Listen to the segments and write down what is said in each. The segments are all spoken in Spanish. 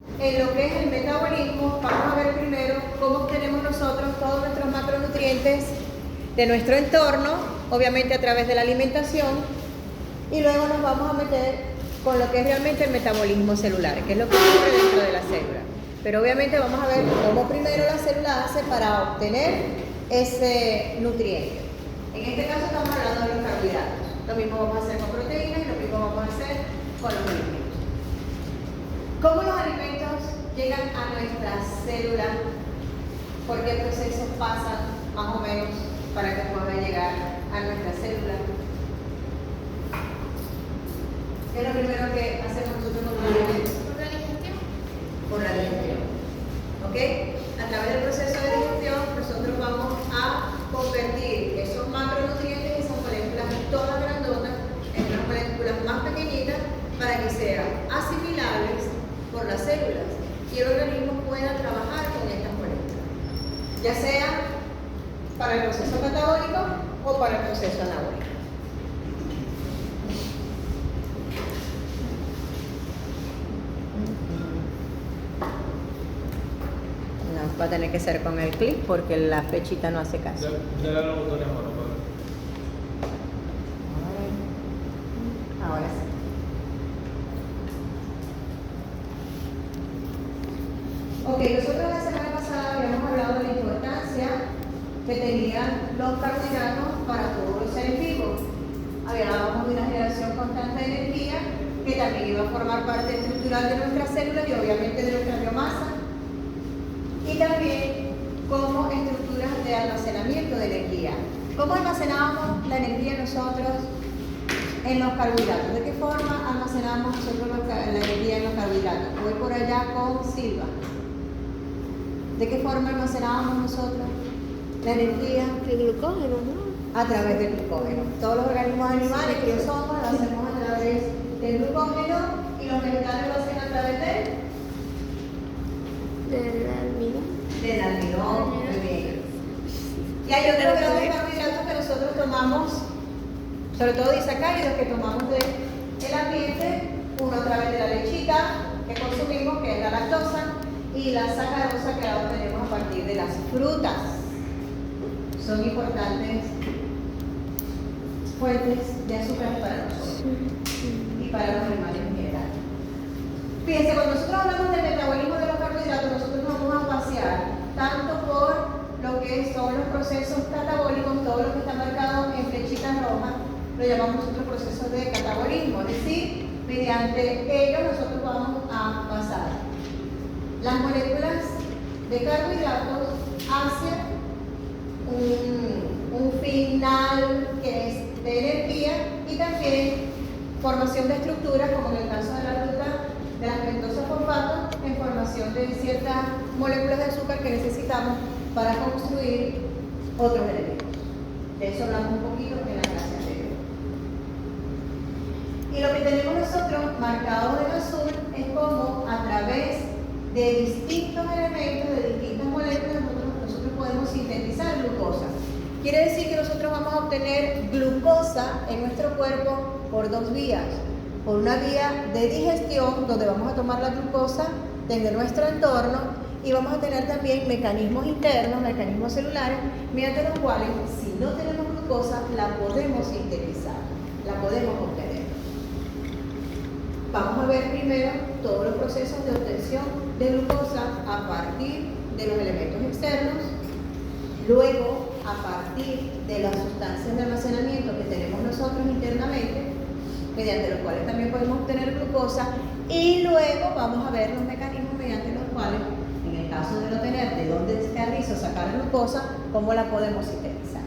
En lo que es el metabolismo, vamos a ver primero cómo obtenemos nosotros todos nuestros macronutrientes de nuestro entorno, obviamente a través de la alimentación, y luego nos vamos a meter con lo que es realmente el metabolismo celular, que es lo que ocurre dentro de la célula. Pero obviamente vamos a ver cómo primero la célula hace para obtener ese nutriente. En este caso estamos hablando de los carbohidratos. Lo mismo vamos a hacer con proteínas y lo mismo vamos a hacer con los alimentos. ¿Cómo los alimentos llegan a nuestras células? ¿Por qué procesos pasan más o menos para que puedan llegar a nuestras células? ¿Qué es lo primero que hacemos nosotros con los alimentos? ¿Por la digestión? Por la digestión. ¿Ok? A través del proceso de digestión, nosotros vamos a convertir esos macronutrientes, esas moléculas todas grandotas, en unas moléculas más pequeñitas para que sean asimilables por las células y el organismo pueda trabajar con estas moléculas, ya sea para el proceso catabólico o para el proceso anabólico. No, va a tener que ser con el clic porque la flechita no hace caso. Ya los botones ahora, Ahora sí. Ok, nosotros la semana pasada habíamos hablado de la importancia que tenían los carbohidratos para todos los seres vivos. Hablábamos de una generación constante de energía que también iba a formar parte estructural de nuestras células y obviamente de nuestra biomasa. Y también como estructuras de almacenamiento de energía. ¿Cómo almacenábamos la energía nosotros en los carbohidratos? ¿De qué forma almacenamos nosotros la energía en los carbohidratos? Voy por allá con Silva. ¿De qué forma almacenábamos nosotros la energía? El glucógeno, ¿no? A través del glucógeno. Todos los organismos animales que somos lo hacemos a través del glucógeno y los vegetales lo hacen a través Del almidón. del almidón. Muy bien. Y hay otros grandes carbohidratos que nosotros tomamos, sobre todo disacáridos que tomamos del ambiente, uno a través de la lechita que consumimos, que es la lactosa, y la sacarosa que ahora tenemos a partir de las frutas. Son importantes fuentes de azúcar para nosotros y para los animales en general. Fíjense, cuando nosotros hablamos del metabolismo de los carbohidratos, nosotros nos vamos a pasear tanto por lo que son los procesos catabólicos, todo lo que está marcado en flechitas rojas, lo llamamos nosotros procesos de catabolismo, es decir, mediante ellos nosotros vamos a pasar las moléculas de carbohidratos hacia un final que es de energía y también formación de estructuras, como en el caso de la ruta de las pentosas fosfato, en formación de ciertas moléculas de azúcar que necesitamos para construir otros elementos. De eso hablamos un poquito en la clase anterior. Y lo que tenemos nosotros marcado en azul es como a través de distintos elementos, de distintas moléculas, nosotros podemos sintetizar glucosa. Quiere decir que nosotros vamos a obtener glucosa en nuestro cuerpo por dos vías. Por una vía de digestión, donde vamos a tomar la glucosa desde nuestro entorno, y vamos a tener también mecanismos internos, mecanismos celulares, mediante los cuales, si no tenemos glucosa, la podemos sintetizar, la podemos obtener. Vamos a ver primero todos los procesos de obtención de glucosa a partir de los elementos externos, luego a partir de las sustancias de almacenamiento que tenemos nosotros internamente, mediante los cuales también podemos obtener glucosa, y luego vamos a ver los mecanismos mediante los cuales, en el caso de no tener de dónde se realiza sacar glucosa, cómo la podemos sintetizar.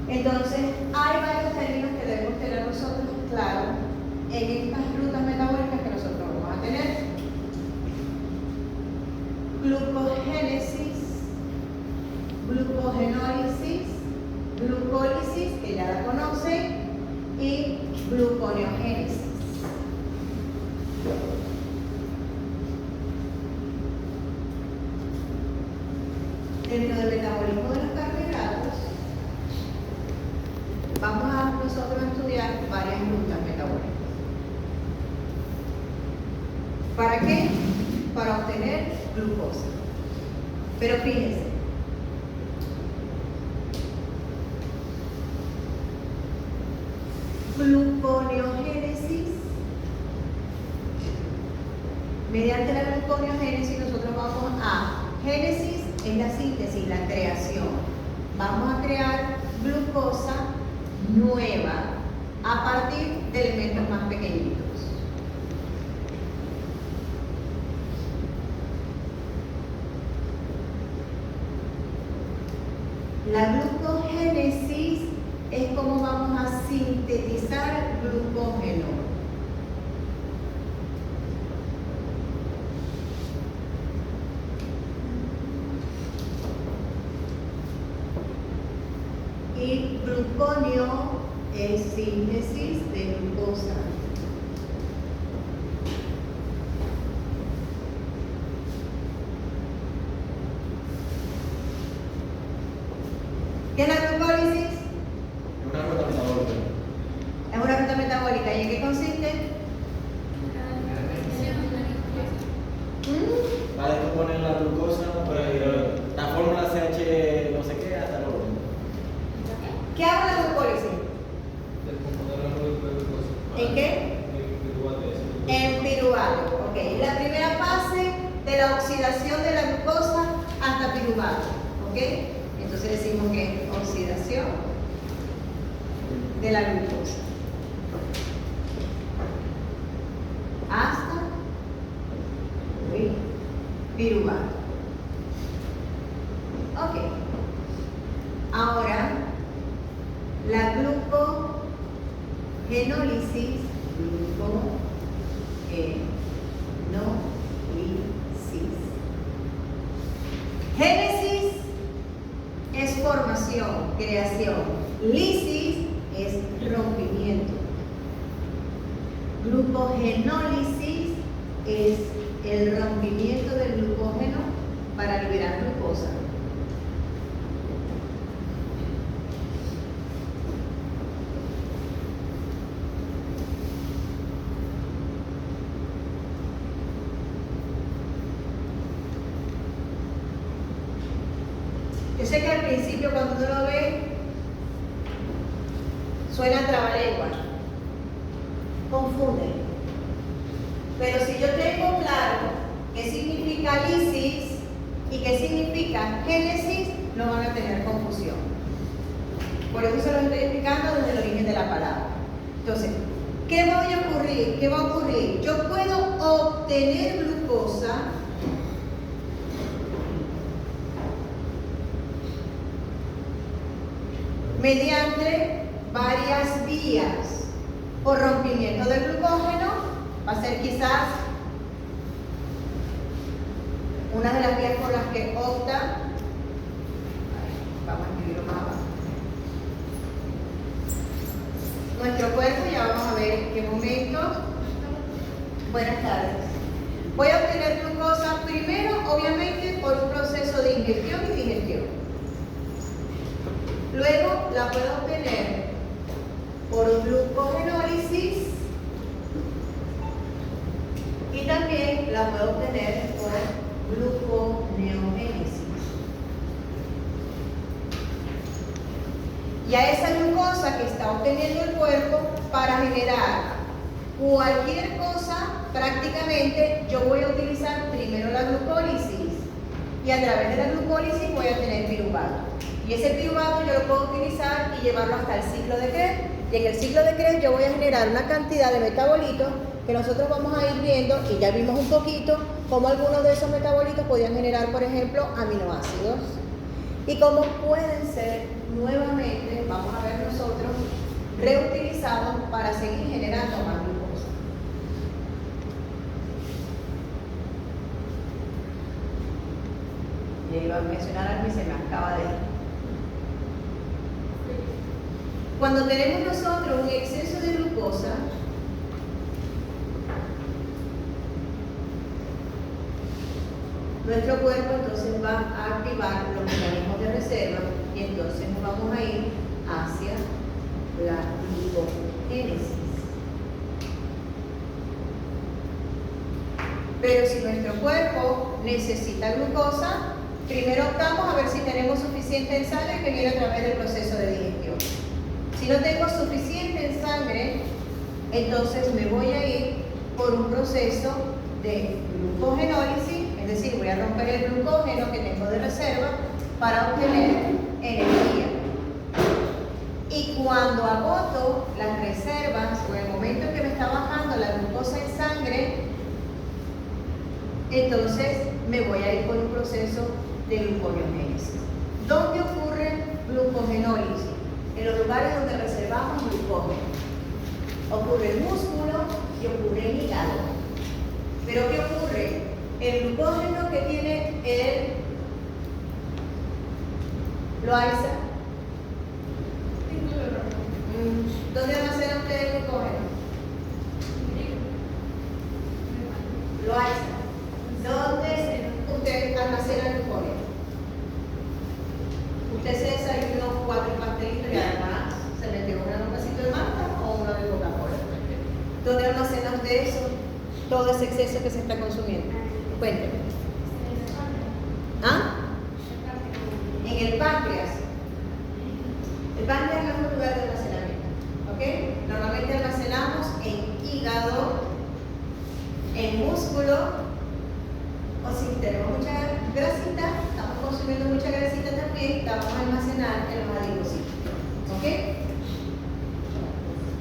Entonces, hay varios términos que debemos tener nosotros claros en estas rutas metabólicas que nosotros vamos a tener. Glucogénesis, glucogenólisis, glucólisis, que ya la conocen, y gluconeogénesis. Dentro del metabolismo de los carbohidratos, vamos a nosotros estudiar varias rutas metabólicas. ¿Para qué? Para obtener glucosa. Pero fíjense, gluconeogénesis. Mediante la gluconeogénesis nosotros vamos a, génesis es la síntesis, la creación. Vamos a crear glucosa nueva a partir de elementos más pequeñitos. La glucogénesis es como vamos a sintetizar glucógeno. Y glucóneo es síntesis de glucosa. ¿Qué es la glucólisis? Es una ruta metabólica. Es una ruta metabólica. ¿Y en qué consiste? Va a descomponer la glucosa, pero la fórmula CH no sé qué hasta luego. ¿Qué hago la glucólisis? ¿En qué? En piruvato. Ok. La primera fase de la oxidación de la glucosa hasta piruvato. ¿Ok? Entonces decimos que es oxidación de la glucosa hasta piruvato. Ok. Ahora, la glucogenólisis, génesis es formación, creación. Lisis es rompimiento. Glucogenólisis es el rompimiento del glucógeno para liberar glucosa. Yo sé que al principio cuando uno lo ve suena trabalengua, confunde. Pero si yo tengo claro qué significa lisis y qué significa génesis, no van a tener confusión. Por eso se lo estoy explicando desde el origen de la palabra. Entonces, ¿qué va a ocurrir? ¿Qué va a ocurrir? Yo puedo obtener glucosa mediante varias vías. Por rompimiento del glucógeno, va a ser quizás una de las vías por las que opta. Vamos a escribirlo más abajo. Nuestro cuerpo, ya vamos a ver en qué momento. Buenas tardes. Voy a obtener glucosa primero, obviamente, por un proceso de ingestión y digestión. Luego la puedo obtener por glucogenólisis y también la puedo obtener por gluconeogénesis. Y a esa glucosa que está obteniendo el cuerpo para generar cualquier cosa, prácticamente yo voy a utilizar primero la glucólisis y a través de la glucólisis voy a tener piruvato. Y ese piruvato yo lo puedo utilizar y llevarlo hasta el ciclo de Krebs. Y en el ciclo de Krebs yo voy a generar una cantidad de metabolitos que nosotros vamos a ir viendo, y ya vimos un poquito cómo algunos de esos metabolitos podían generar, por ejemplo, aminoácidos. Y cómo pueden ser nuevamente, vamos a ver nosotros, reutilizados para seguir generando más glucosa. Y iba a mencionar algo y se me acaba de ir. Cuando tenemos nosotros un exceso de glucosa, nuestro cuerpo entonces va a activar los mecanismos de reserva y entonces nos vamos a ir hacia la glucogénesis. Pero si nuestro cuerpo necesita glucosa, primero optamos a ver si tenemos suficiente en sangre que viene a través del proceso de digestión. Si no tengo suficiente en sangre, entonces me voy a ir por un proceso de glucogenólisis, es decir, voy a romper el glucógeno que tengo de reserva para obtener energía. Y cuando agoto las reservas o el momento en que me está bajando la glucosa en sangre, entonces me voy a ir por un proceso de gluconeogénesis. ¿Dónde ocurre glucogenólisis? En los lugares donde reservamos glucógeno. Ocurre el músculo y ocurre el hígado. ¿Pero qué ocurre? El glucógeno que tiene el Loaiza. ¿Dónde almacena usted el glucógeno? Loaiza. ¿Dónde usted almacena el glucógeno? Usted se desayunó 4 pastelitos y además se metió un vasito de malta o uno de Coca-Cola. ¿Dónde almacena usted eso? Todo ese exceso que se está consumiendo. Cuénteme. ¿Ah? En el páncreas. El páncreas no es un lugar de almacenamiento. ¿Ok? Normalmente almacenamos en hígado, en músculo, o si tenemos mucha grasita, estamos consumiendo mucha grasita también, la vamos a almacenar en los adipocitos. ¿Ok?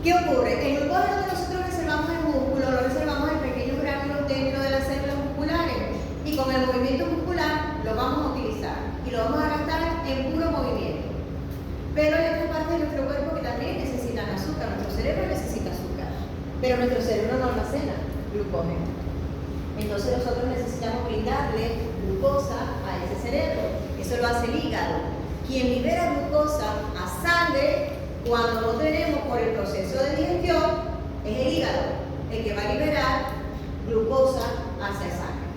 ¿Qué ocurre? El glucógeno que nosotros reservamos en músculo lo reservamos en pequeños gránulos dentro de las células musculares y con el movimiento muscular lo vamos a utilizar y lo vamos a gastar en puro movimiento. Pero hay otras partes de nuestro cuerpo que también necesitan azúcar. Nuestro cerebro necesita azúcar, pero nuestro cerebro no almacena glucógeno. Entonces nosotros necesitamos brindarle glucosa a ese cerebro. Eso lo hace el hígado. Quien libera glucosa a sangre cuando no tenemos por el proceso de digestión es el hígado, el que va a liberar glucosa hacia sangre.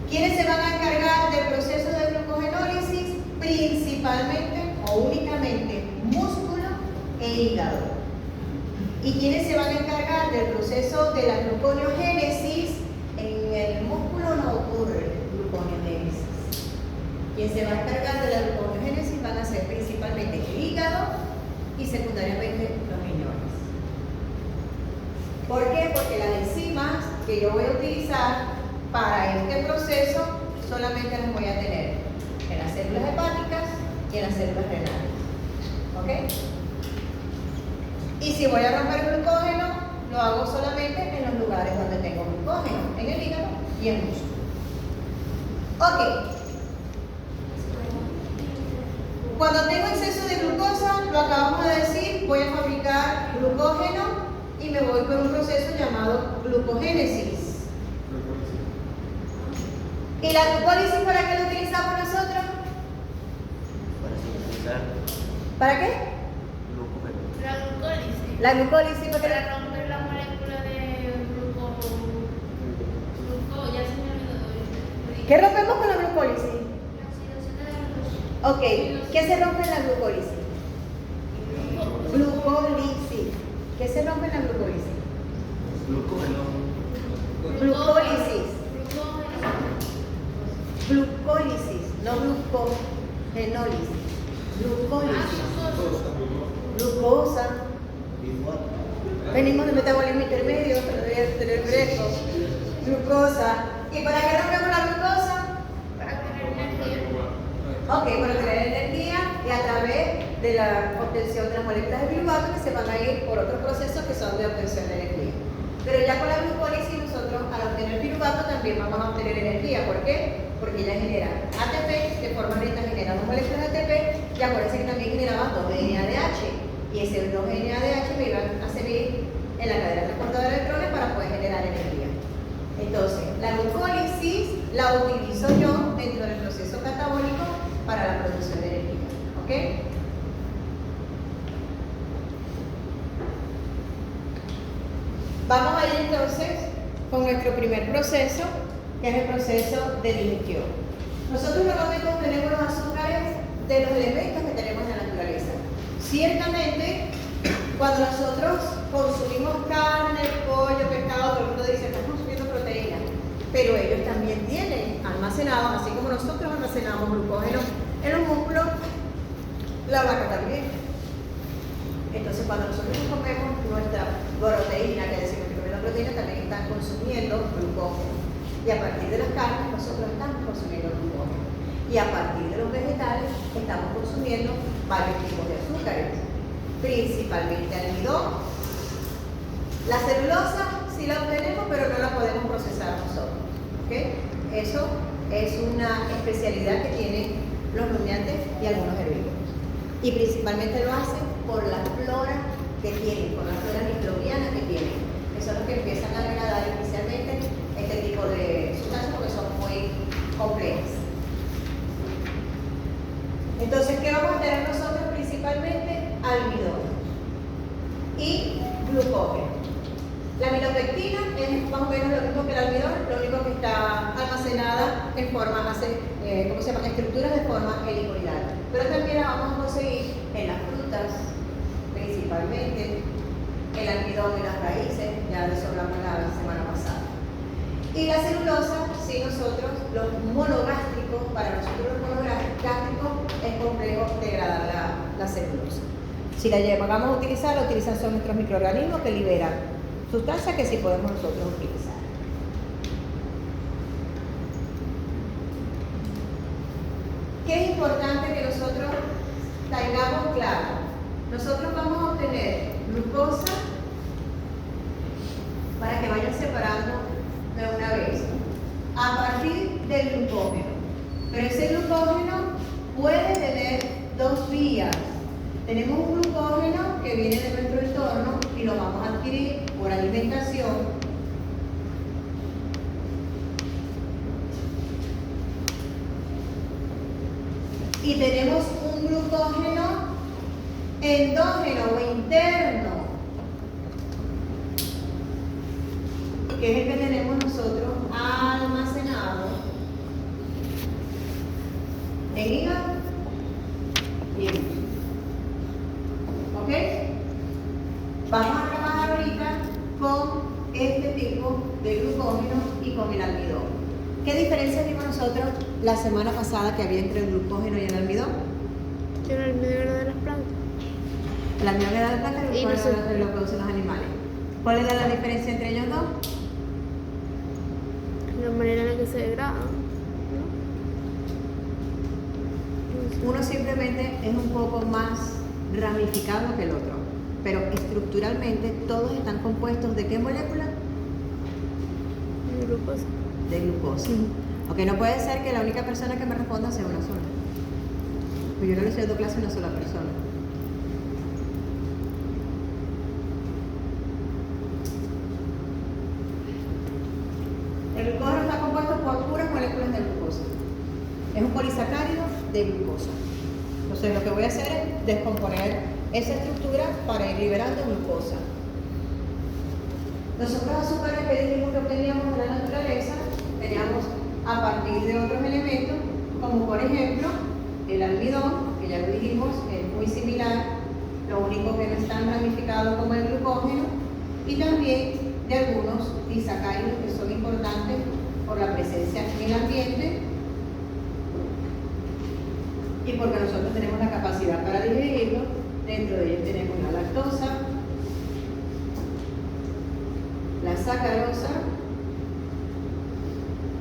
¿Quiénes se van a encargar del proceso de glucogenólisis? Principalmente o únicamente músculo e hígado. ¿Y quiénes se van a encargar del proceso de la gluconeogénesis? En el músculo no ocurre gluconeogénesis. Quien se va a encargar de la gluconeogénesis van a ser principalmente el hígado y secundariamente los riñones. ¿Por qué? Porque las enzimas que yo voy a utilizar para este proceso solamente las voy a tener en las células hepáticas y en las células renales. ¿Ok? Y si voy a romper glucógeno, lo hago solamente en los lugares donde tengo glucógeno, en el hígado y en el músculo. Ok. Cuando tengo exceso de glucosa, lo acabamos de decir, voy a fabricar glucógeno y me voy por un proceso llamado glucogénesis. ¿Y la glucólisis para qué la utilizamos nosotros? Para sintetizar ¿Para qué? glucógeno. La glucólisis. La glucólisis ¿para qué? Para romper la molécula de ya se me olvidó. ¿Qué rompemos con la glucólisis? La oxidación de la glucosa. Ok, ¿qué se rompe en la glucólisis? Glucólisis. ¿Qué se rompe en la glucólisis? Glucógeno. Glucólisis. Glucólisis, no glucogenólisis. Glucólisis. Glucosa. Venimos de metabolismo intermedio, pero debe tener fresco. Glucosa. ¿Y para qué rompemos la glucosa? Para tener energía. Ok, para tener energía y a través de la obtención de las moléculas de piruvato que se van a ir por otros procesos que son de obtención de energía. Pero ya con la glucólisis nosotros al obtener piruvato también vamos a obtener energía. ¿Por qué? Porque ella genera ATP, de forma lenta genera 2 moléculas de ATP y acuérdense que también generaba 2 NADH y ese 2 NADH me iban a servir en la cadena transportadora de electrones para poder generar energía. Entonces, la glucólisis la utilizo yo dentro del proceso catabólico para la producción de energía. ¿Ok? Vamos a ir entonces con nuestro primer proceso, que es el proceso de digestión. Nosotros normalmente obtenemos los azúcares de los elementos que tenemos en la naturaleza. Ciertamente, cuando nosotros consumimos carne, pollo, pescado, todo el mundo dice, estás consumiendo proteína. almacenamos glucógeno en los músculos, la vaca también. Entonces cuando nosotros comemos nuestra proteína, que decimos que comemos la proteína, también están consumiendo glucógeno. Y a partir de las carnes nosotros estamos consumiendo glucógeno. Y a partir de los vegetales estamos consumiendo varios tipos de azúcares, principalmente almidón. La celulosa sí la obtenemos, pero no la podemos procesar nosotros. ¿Okay? Eso es una especialidad que tienen los rumiantes y algunos herbívoros. Y principalmente lo hacen por la flora que tienen, por la flora microbiana que tienen, que son los que empiezan a degradar especialmente este tipo de sustancias porque son muy complejas. Entonces, ¿qué vamos a tener nosotros principalmente? Almidón y glucógeno. La amilopectina es más o menos lo mismo que el almidón, lo único que está almacenada en forma, ¿cómo se llama? Estructuras de forma helicoidal. Pero también la vamos a conseguir en las frutas, principalmente el almidón en las raíces, ya de eso hablamos la semana pasada. Y la celulosa, sí, nosotros, los monogástricos, para nosotros los monogástricos es complejo degradar la celulosa. Si la vamos a utilizar, la utilizan son nuestros microorganismos que liberan sustancias que sí podemos nosotros utilizar. ¿Qué es importante que nosotros tengamos claro? Nosotros vamos a obtener glucosa para que vayan separando de una vez a partir del glucógeno. Pero ese glucógeno puede tener dos vías. Tenemos un glucógeno que viene de nuestro entorno y lo vamos a adquirir por alimentación. Y tenemos un glucógeno endógeno o interno, que es el que tenemos nosotros almacenado en hígado y en músculo. ¿Ok? Vamos a trabajar ahorita con este tipo de glucógeno y con el almidón. ¿Qué diferencia vimos nosotros la semana pasada que había entre el glucógeno y el almidón? Que el almidón era de las plantas. El almidón era de la planta y el Y glucógeno nosotros- lo producen los animales. ¿Cuál era la diferencia entre ellos dos? La manera en la que se degrada, ¿no? Uno simplemente es un poco más ramificado que el otro, pero estructuralmente todos están compuestos ¿de qué molécula? De glucosa. De glucosa. Ok, no puede ser que la única persona que me responda sea una sola. Pues yo no le estoy dando clase a una sola persona. El glucógeno está compuesto por puras moléculas de glucosa. Es un polisacárido de glucosa. Entonces lo que voy a hacer es descomponer esa estructura para ir liberando glucosa. Los otros azúcares que dijimos que obteníamos de la naturaleza, teníamos a partir de otros elementos, como por ejemplo el almidón, que ya lo dijimos, es muy similar, lo único que no es tan ramificado como el glucógeno, y también de algunos disacáridos que son importantes por la presencia en el ambiente y porque nosotros tenemos la capacidad para digerirlo. Dentro de ellos tenemos la lactosa, la sacarosa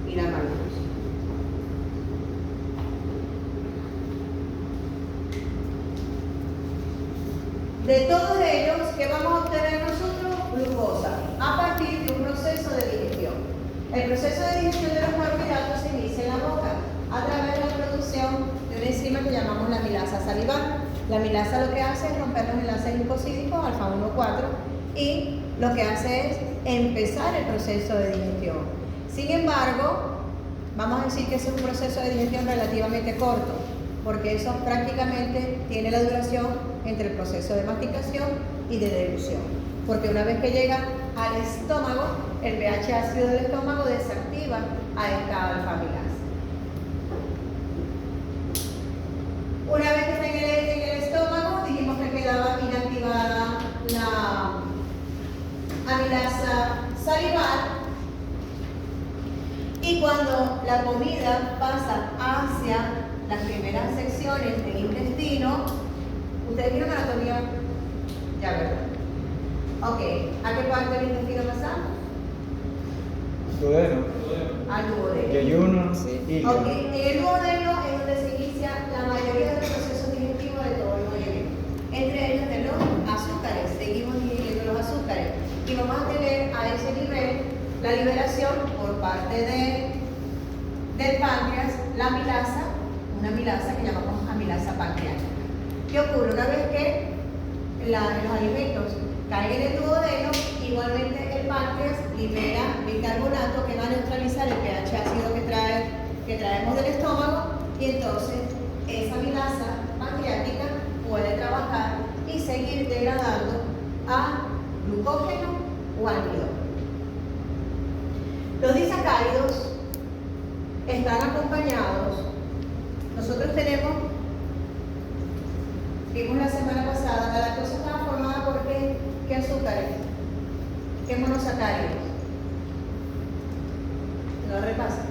y la maltosa. De todos ellos, ¿qué vamos a obtener nosotros? Glucosa, a partir de un proceso de digestión. El proceso de digestión de los carbohidratos se inicia en la boca a través de la producción de una enzima que llamamos la amilasa salival. La amilasa lo que hace es romper los enlaces glucosídicos alfa 1,4 y lo que hace es empezar el proceso de digestión. Sin embargo, vamos a decir que es un proceso de digestión relativamente corto, porque eso prácticamente tiene la duración entre el proceso de masticación y de deglución. Porque una vez que llega al estómago, el pH ácido del estómago desactiva a esta alfa-amilasa. Una vez que está en el estómago, dijimos que quedaba inactivada la amilasa salival Y cuando la comida pasa hacia las primeras secciones del intestino, ¿ustedes vieron anatomía? Ya, ¿verdad? Ok, ¿a qué parte del intestino pasamos? Duodeno. Al duodeno. Yeyuno, sí. Hígado. Ok, en el duodeno es donde se inicia la mayoría de los procesos digestivos de todo el movimiento. Entre ellos de los azúcares, seguimos digiriendo los azúcares. Y vamos a tener a ese nivel la liberación por parte del páncreas, la amilasa, una amilasa que llamamos amilasa pancreática. ¿Qué ocurre? Una vez que los alimentos caen en el duodeno, igualmente el páncreas libera bicarbonato que va a neutralizar el pH ácido que traemos del estómago, y entonces esa amilasa pancreática puede trabajar y seguir degradando a glucógeno o almidón. Los disacáridos están acompañados. Nosotros vimos la semana pasada, la lactosa estaba formada por ¿qué azúcares? ¿Qué monosacáridos? No repasa.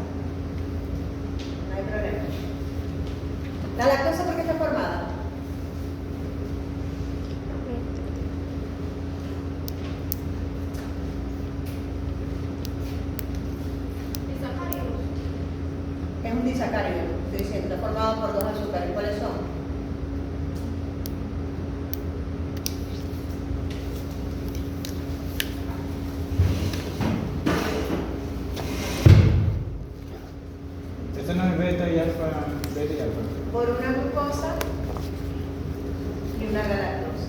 No hay problema. ¿La lactosa por qué está formada? Es un disacárido, estoy diciendo, está formado por dos azúcares. ¿Cuáles son? Este no es beta y alfa, beta y alfa. Por una glucosa y una galactosa.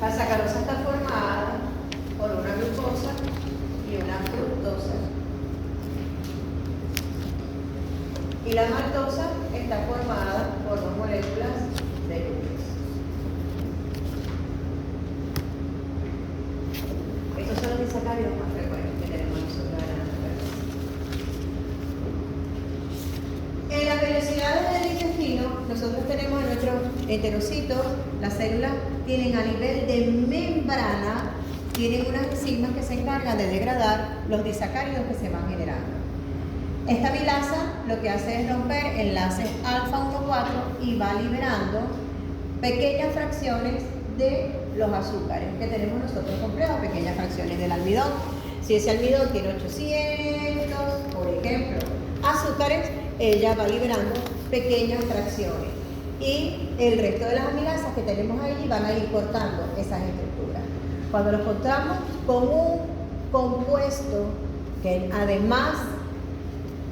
La sacarosa está formada por una glucosa y una fructosa. Y la maltosa está formada por dos moléculas de glúteos. Estos son los disacáridos más frecuentes que tenemos nosotros en la naturaleza. En las velocidades del intestino, nosotros tenemos en nuestros enterocitos, las células tienen a nivel de membrana, tienen unas enzimas que se encargan de degradar los disacáridos que se van generando. Esta amilasa lo que hace es romper enlaces alfa 1,4 y va liberando pequeñas fracciones de los azúcares que tenemos nosotros complejos, pequeñas fracciones del almidón. Si ese almidón tiene 800, por ejemplo, azúcares, ella va liberando pequeñas fracciones. Y el resto de las amilasas que tenemos ahí van a ir cortando esas estructuras. Cuando los cortamos con un compuesto que además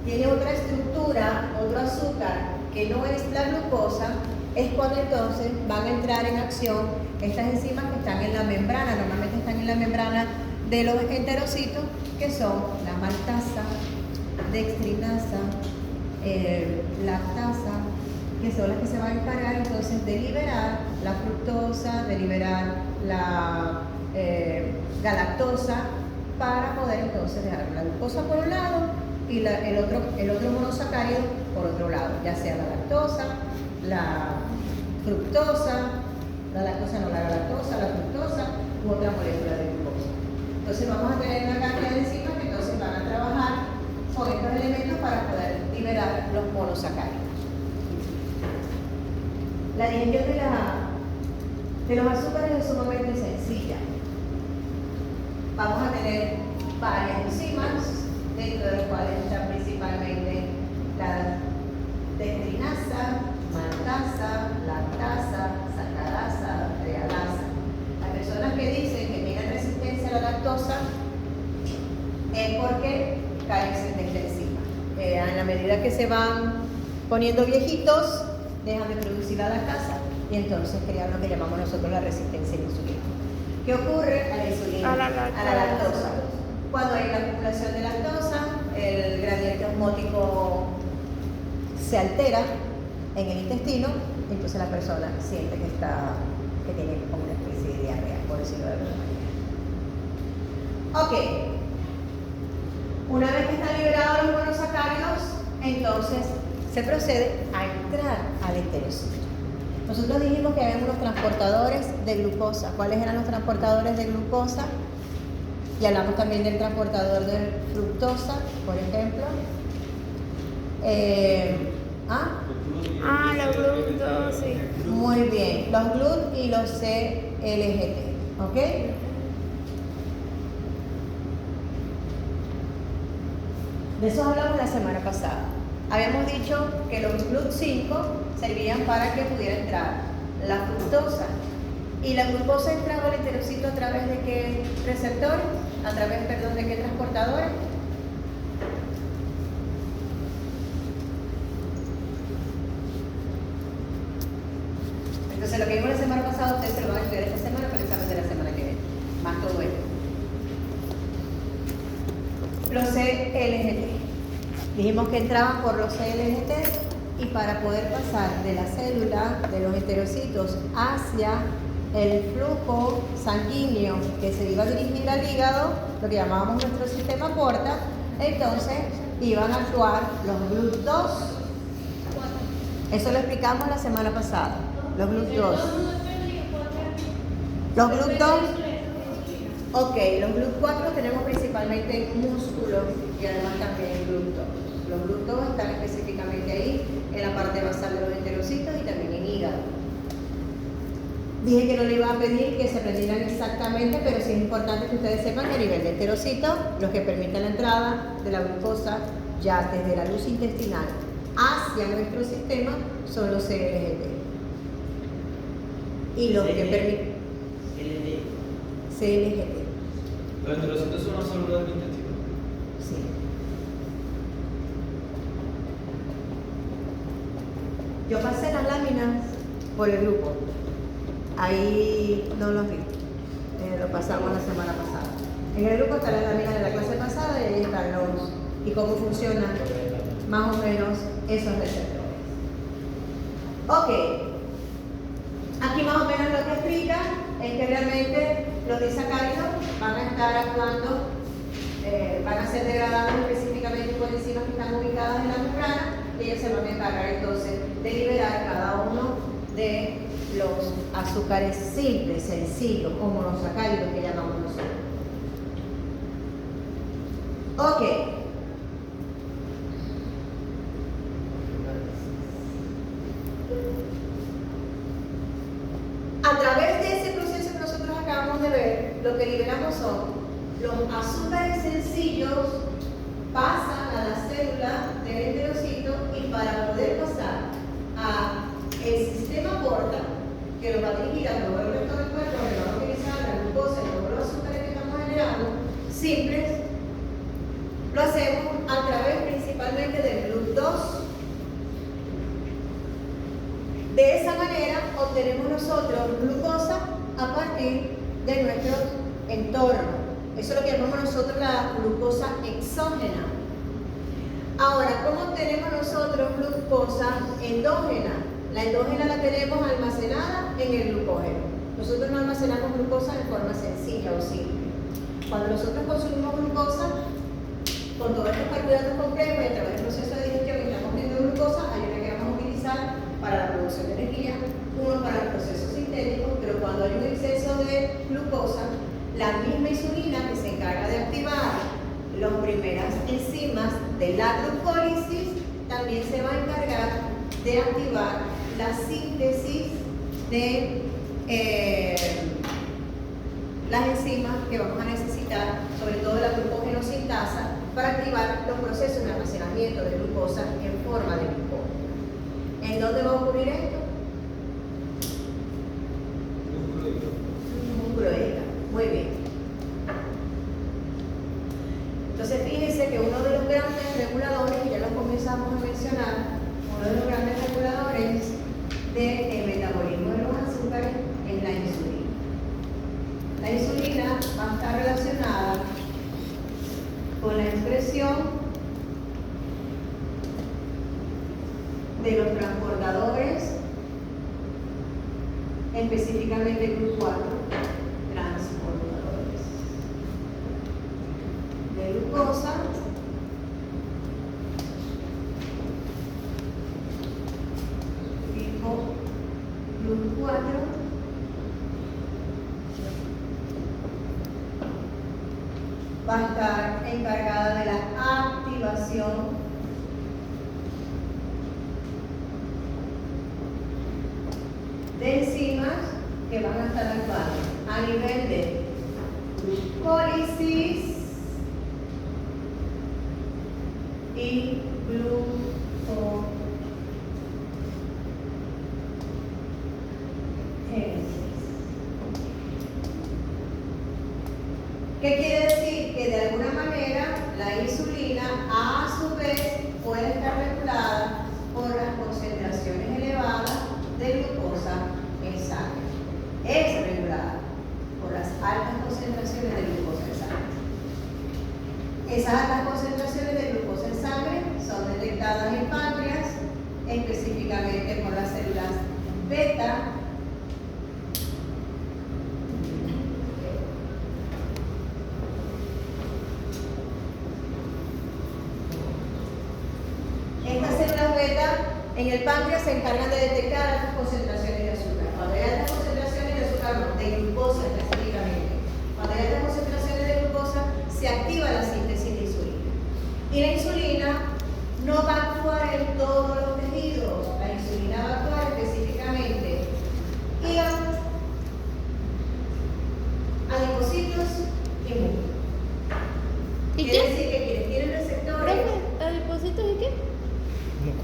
tiene otra estructura, otro azúcar que no es la glucosa, es cuando entonces van a entrar en acción estas enzimas que están en la membrana, normalmente están en la membrana de los enterocitos, que son la maltasa, dextrinasa, lactasa, que son las que se van a encargar entonces de liberar la fructosa, de liberar la galactosa, para poder entonces dejar la glucosa por un lado y el otro monosacárido por otro lado, ya sea la lactosa, la fructosa, la galactosa, la fructosa u otra molécula de glucosa. Entonces vamos a tener una cantidad de enzimas que entonces van a trabajar con estos elementos para poder liberar los monosacáridos. La digestión de los azúcares es sumamente sencilla. Vamos a tener varias enzimas, dentro de las cuales están principalmente la dextrinasa, maltasa, lactasa, sacarasa, trealasa. Las personas que dicen que tienen resistencia a la lactosa es porque carecen de esta enzima. En la medida que se van poniendo viejitos, dejan de producir la lactasa y entonces crean lo que llamamos nosotros la resistencia a la insulina. ¿Qué ocurre a la insulina? A la lactosa. Cuando hay la acumulación de lactosa, el gradiente osmótico se altera en el intestino, y entonces la persona siente que tiene como una especie de diarrea, por decirlo de alguna manera. Ok. Una vez que están liberados los monosacáridos, entonces se procede a entrar al enterocito. Nosotros dijimos que había unos transportadores de glucosa. ¿Cuáles eran los transportadores de glucosa? Y hablamos también del transportador de fructosa, por ejemplo. La glucosa, sí. Muy bien, los GLUT y los CLGT, ¿ok? De eso hablamos la semana pasada. Habíamos dicho que los GLUT5 servían para que pudiera entrar la fructosa. ¿Y la glucosa entraba al enterocito a través de qué receptores? A través, perdón, ¿de qué transportadores? Entonces lo que vimos la semana pasada, ustedes se lo van a estudiar esta semana para el examen de la semana que viene. Más todo esto. Los CLGT. Dijimos que entraban por los CLGT y para poder pasar de la célula, de los enterocitos, hacia el flujo sanguíneo que se iba a dirigir al hígado, lo que llamábamos nuestro sistema porta, entonces iban a actuar los GLUT2. Eso lo explicamos la semana pasada. Los GLUT2. Los GLUT2. Ok, los GLUT4 tenemos principalmente en músculos y además también en GLUT2. Los GLUT2 están específicamente ahí, en la parte basal de los enterocitos y también en hígado. Dije que no le iba a pedir que se aprendieran exactamente, pero sí es importante que ustedes sepan que a nivel de enterocito, los que permiten la entrada de la glucosa ya desde la luz intestinal hacia nuestro sistema son los CLGT. Y los que permiten CLGT. Los enterocitos son una célula del intestino. Sí. Yo pasé las láminas por el grupo. Ahí no los vi. Lo pasamos la semana pasada. En el grupo están las láminas de la clase pasada y ahí están los y cómo funcionan más o menos esos receptores. Ok. Aquí más o menos lo que explica es que realmente los disacáridos van a estar actuando, van a ser degradados específicamente por enzimas que están ubicadas en la membrana y ellos se van a encargar entonces de liberar cada uno de los azúcares simples, sencillos, o monosacáridos que llamamos nosotros. Ok. A través de ese proceso que nosotros acabamos de ver, lo que liberamos son los azúcares sencillos, pasan a la célula del enterocito y para poder pasar al sistema porta, que lo va a dirigir a todo el resto del cuerpo, que va a utilizar la glucosa y todos los azúcares que estamos generando, simples, lo hacemos a través principalmente del GLUT2. De esa manera obtenemos nosotros glucosa a partir de nuestro entorno. Eso es lo que llamamos nosotros la glucosa exógena. Ahora, ¿cómo obtenemos nosotros glucosa endógena? La endógena la tenemos almacenada en el glucógeno. Nosotros no almacenamos glucosa de forma sencilla o simple. Cuando nosotros consumimos glucosa, con todos estos carbohidratos complejos y a través del proceso de digestión que estamos viendo glucosa, hay una que vamos a utilizar para la producción de energía, uno para el proceso sintético, pero cuando hay un exceso de glucosa, la misma insulina que se encarga de activar las primeras enzimas de la glucólisis también se va a encargar de activar la síntesis de las enzimas que vamos a necesitar, sobre todo la glucógenosintasa, para activar los procesos de almacenamiento de glucosa en forma de glucógeno. ¿En dónde va a ocurrir esto? Músculo de hígado. Muy bien. Entonces fíjense que uno de los grandes reguladores, y ya lo comenzamos a mencionar, uno de los grandes reguladores del metabolismo de los azúcares es la insulina. La insulina va a estar relacionada con la expresión de los transportadores, específicamente GLUT4, transportadores de glucosa tipo GLUT4 va a estar encargada de la activación de enzimas que van a estar actuando a nivel de glucólisis y glucogénesis. ¿Qué quiere decir? Que de alguna manera la insulina a su vez puede estar regulada por las concentraciones elevadas de glucosa en sangre. Es regulada por las altas concentraciones de glucosa en sangre. Esas altas concentraciones de glucosa en sangre son detectadas en páncreas, específicamente por las células beta. Estas células beta en el páncreas se encargan de detectar altas concentraciones de azúcar. Cuando hay altas concentraciones de azúcar, no, de glucosa específicamente. Cuando hay altas concentraciones de glucosa, se activa la síntesis de insulina. Y la insulina no va a actuar en todos los tejidos. La insulina va a actuar específicamente hígado, adipocitos y músculos. ¿Y Quiere qué? decir que tienen receptores. ¿Profe? ¿Adipocitos y qué?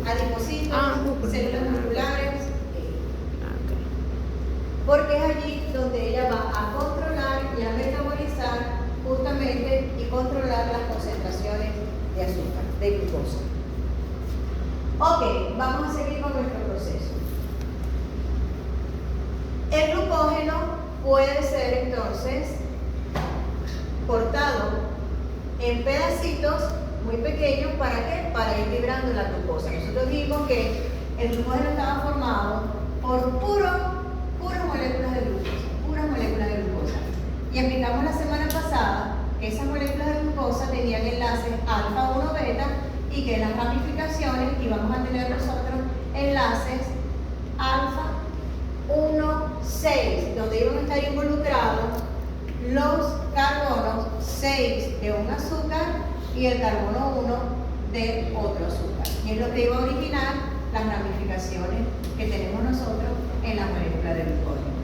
Adipocitos, músculos. células musculares, Ok. porque es allí donde ella va a controlar y a metabolizar justamente y controlar las concentraciones de azúcar, de glucosa. Ok, vamos a seguir con nuestro proceso. El glucógeno puede ser entonces cortado en pedacitos muy pequeños. ¿Para qué? Para ir librando la glucosa. Nosotros dijimos que el glucógeno estaba formado por puras moléculas de glucosa, y explicamos la semana pasada que esas moléculas de glucosa tenían enlaces alfa 1 beta y que en las ramificaciones íbamos a tener nosotros enlaces alfa 1 6, donde iban a estar involucrados los carbonos 6 de un azúcar y el carbono 1 de otro azúcar. Y es lo que iba a originar las ramificaciones que tenemos nosotros en la molécula de glucógeno.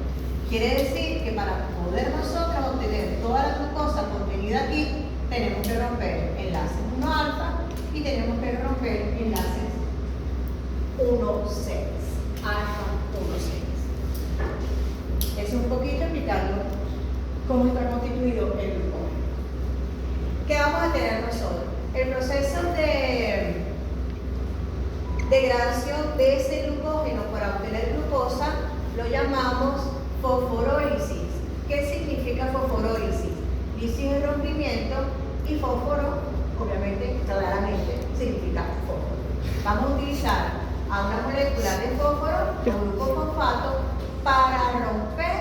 Quiere decir que para poder nosotros obtener toda la glucosa contenida aquí, tenemos que romper enlaces 1 alfa y tenemos que romper enlaces 1 6, alfa 1 6. Es un poquito explicando cómo está constituido el glucógeno. ¿Qué vamos a tener nosotros? El proceso de degradación de ese glucógeno para obtener glucosa lo llamamos fosforólisis. ¿Qué significa fosforólisis? Lisis es rompimiento y fósforo, obviamente, claramente, significa fósforo. Vamos a utilizar a una molécula de fósforo o grupo fosfato para romper,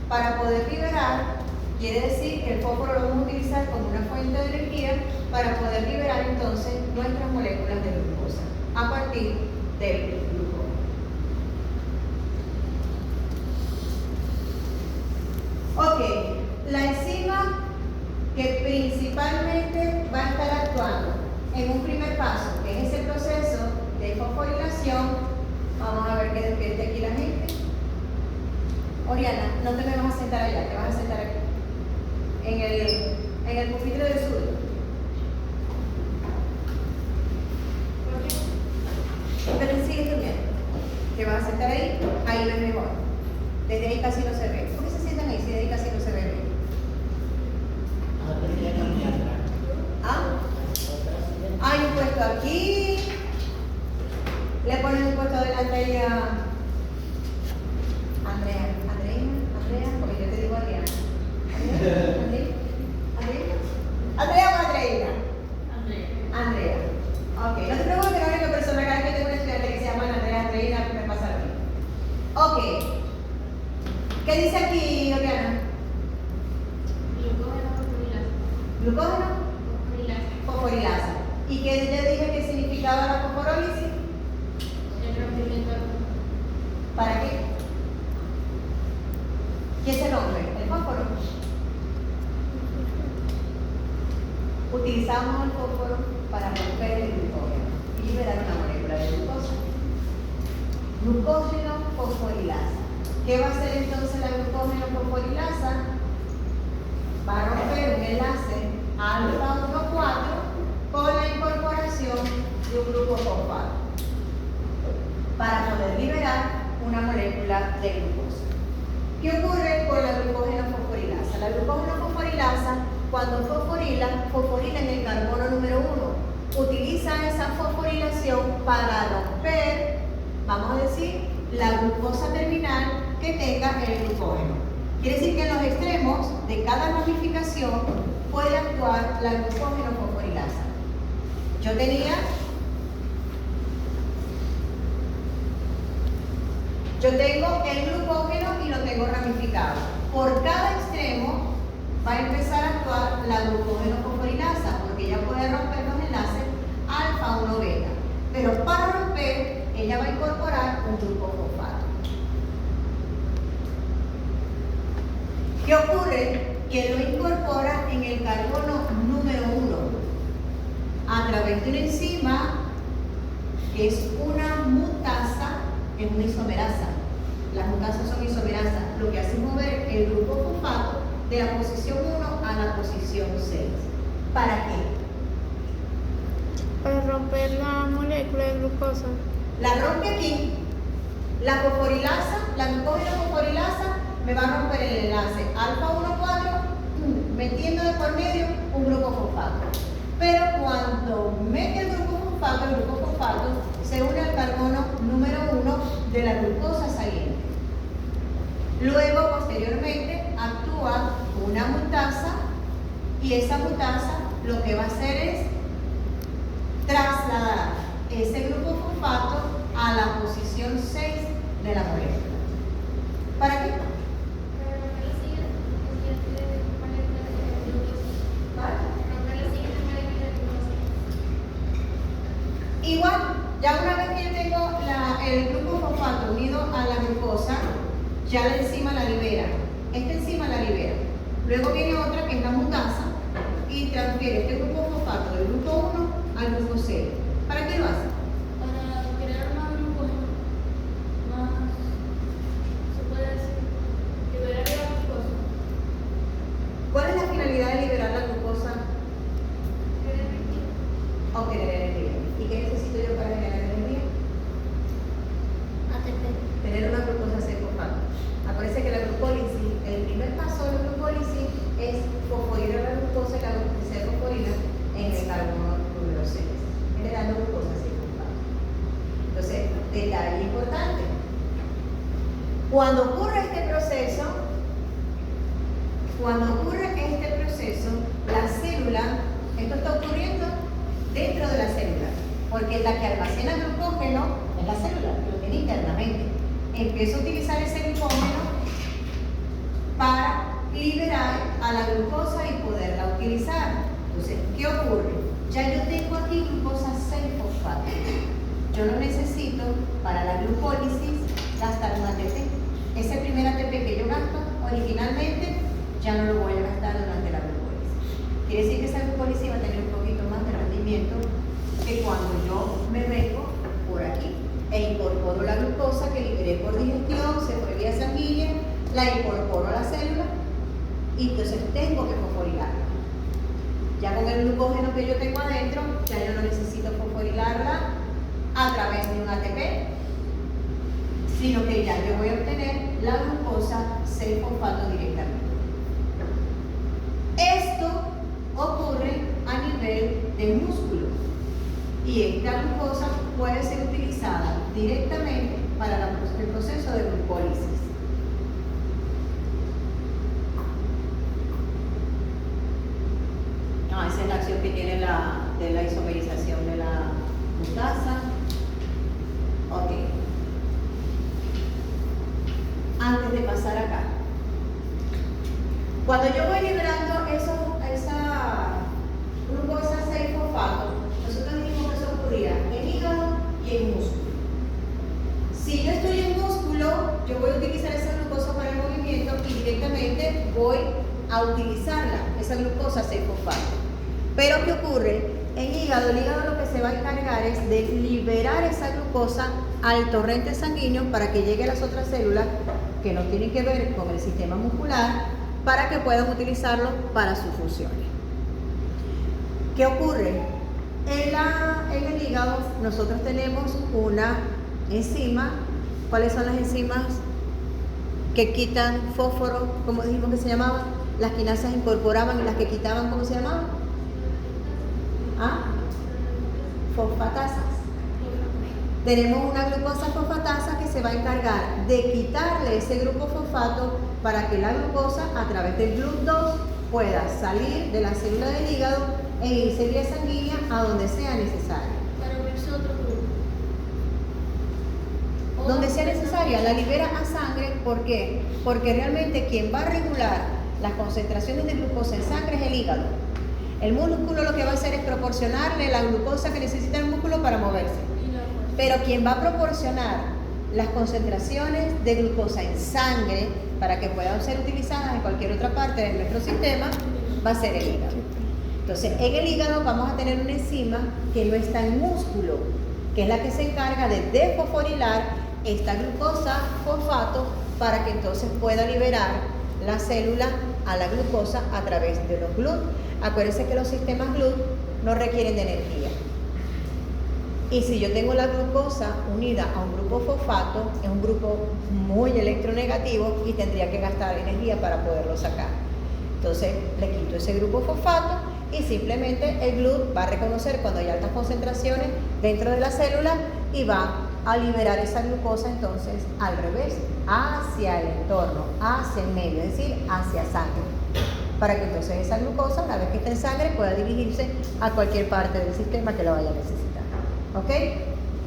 para poder liberar. Quiere decir que el fósforo lo vamos a utilizar como una fuente de energía para poder liberar entonces nuestras moléculas de glucosa a partir del glucógeno. Ok, la enzima que principalmente va a estar actuando en un primer paso, que es ese proceso de fosforilación. Vamos a ver que despierte aquí la gente. Oriana, no te me vas a sentar allá, te vas a sentar aquí, en el pupitre del sur. Pero sigue durmiendo. Te vas a sentar ahí ves mejor. Desde ahí casi no se ve. ¿Por qué se sientan ahí si de ahí casi no se ve bien? ¿Ah? Hay un puesto aquí. Le ponen un puesto delante ahí a Andrea, porque yo te digo Adriana. ¿Andrea o Andreina? Andrea. Ok, no te preocupes que la única persona que hay que tengo un estudiante que se llama Andreina, me pasa a mí. Ok. ¿Qué dice aquí, Oriana? Glucógeno. Fosforilasa. ¿Y qué le dije que significaba la fosforólisis? ¿Para qué? ¿Qué se rompe? El fósforo. Utilizamos el fósforo para romper el glucógeno y liberar una molécula de glucosa. Glucógeno fosforilasa. ¿Qué va a hacer entonces la glucógeno fosforilasa? Va a romper un enlace alfa 1,4 con la incorporación de un grupo fosfato para poder liberar una molécula de glucosa. ¿Qué ocurre con la glucógeno fosforilasa? La glucógeno fosforilasa, cuando fosforila en el carbono número 1, utiliza esa fosforilación para romper, vamos a decir, la glucosa terminal que tenga el glucógeno. Quiere decir que en los extremos de cada ramificación puede actuar la glucógeno fosforilasa. Yo tengo el glucógeno y lo tengo ramificado. Por cada extremo va a empezar a actuar la glucógeno fosforilasa, porque ella puede romper los enlaces alfa 1 beta. Pero para romper, ella va a incorporar un grupo fosfato. ¿Qué ocurre? Que lo incorpora en el carbono número 1 a través de una enzima que es una mutasa, es una isomerasa. Las mutasas son isomerasas, lo que hace es mover el grupo fosfato de la posición 1 a la posición 6. ¿Para qué? Para romper la molécula de glucosa. La rompe aquí. La fosforilasa, la glucógeno fosforilasa me va a romper el enlace alfa 1,4 metiendo de por medio un grupo fosfato. Pero cuando mete el grupo fosfato se une al carbono número 1 de la glucosa saliente. Luego, posteriormente, actúa una mutasa y esa mutasa lo que va a hacer es trasladar ese grupo fosfato a la posición 6 de la molécula. ¿Para qué? Igual, ya una vez que yo tengo el grupo fosfato unido a la glucosa, ya la enzima la libera. Esta enzima la libera. Luego viene otra que es la mutasa y transfiere este grupo fosfato del grupo 1 al grupo 0. ¿Para qué lo hace? Para crear más glucógeno. Más, se puede decir, liberar la glucosa. ¿Cuál es la finalidad de liberar la glucosa? Obtener energía. ¿Y qué necesito yo para generar energía? ATP. Tener una glucosa 6-fosfato. Acuérdense que la glucólisis, el primer paso de la glucólisis es fosforilar la glucosa y la glucosa se fosforila en el carbono número 6, generando glucosa 6-fosfato. Entonces, detalle importante. Cuando ocurre este proceso, la célula, esto está ocurriendo dentro de la célula, porque la que almacena glucógeno es la célula, que lo tiene internamente. Empieza a utilizar ese glucógeno para liberar a la glucosa y poderla utilizar. Entonces, ¿qué ocurre? Ya yo tengo aquí glucosa 6-fosfato. Yo no necesito para la glucólisis gastar un ATP. Ese primer ATP que yo gasto originalmente ya no lo voy a gastar durante la glucólisis. Quiere decir que esa glucólisis va a tener un poquito más de rendimiento que cuando yo me vengo por aquí e incorporo la glucosa que liberé por digestión, se fue vía sanguínea, la incorporo a la célula y entonces tengo que fosforilarla. Ya con el glucógeno que yo tengo adentro, ya yo no necesito fosforilarla a través de un ATP, sino que ya yo voy a obtener la glucosa 6-fosfato directamente. Esto ocurre a nivel de músculo y esta glucosa puede ser utilizada directamente para el proceso de glucólisis. Esa es la acción que tiene de la isomerización de la mutasa. Ok. Antes de pasar acá, cuando yo voy liberando esa glucosa 6-fosfato, nosotros dijimos que eso ocurría en hígado y en músculo. Si yo estoy en músculo, yo voy a utilizar esa glucosa para el movimiento y directamente voy a utilizarla, esa glucosa 6-fosfato. Pero ¿qué ocurre? En hígado, el hígado lo que se va a encargar es de liberar esa glucosa al torrente sanguíneo para que llegue a las otras células que no tienen que ver con el sistema muscular para que puedan utilizarlo para sus funciones. ¿Qué ocurre? En el hígado nosotros tenemos una enzima. ¿Cuáles son las enzimas que quitan fósforo? ¿Cómo dijimos que se llamaban? Las quinasas incorporaban y las que quitaban, ¿cómo se llamaban? ¿Ah? Fosfatasas. Tenemos una glucosa fosfatasa que se va a encargar de quitarle ese grupo fosfato para que la glucosa a través del GLUT2 pueda salir de la célula del hígado e irse vía sanguínea a donde sea necesario. Para unirse a otro grupo. Donde sea necesaria, la libera a sangre. ¿Por qué? Porque realmente quien va a regular las concentraciones de glucosa en sangre es el hígado. El músculo lo que va a hacer es proporcionarle la glucosa que necesita el músculo para moverse. Pero quien va a proporcionar las concentraciones de glucosa en sangre para que puedan ser utilizadas en cualquier otra parte de nuestro sistema va a ser el hígado. Entonces, en el hígado vamos a tener una enzima que no está en músculo, que es la que se encarga de desfosforilar esta glucosa fosfato para que entonces pueda liberar la célula a la glucosa a través de los GLUT. Acuérdense que los sistemas GLUT no requieren de energía. Y si yo tengo la glucosa unida a un grupo fosfato, es un grupo muy electronegativo y tendría que gastar energía para poderlo sacar. Entonces le quito ese grupo fosfato y simplemente el GLUT va a reconocer cuando hay altas concentraciones dentro de la célula y va a liberar esa glucosa entonces al revés, hacia el entorno, hacia el medio, es decir, hacia sangre, para que entonces esa glucosa, una vez que esté en sangre, pueda dirigirse a cualquier parte del sistema que la vaya a necesitar. ¿Ok?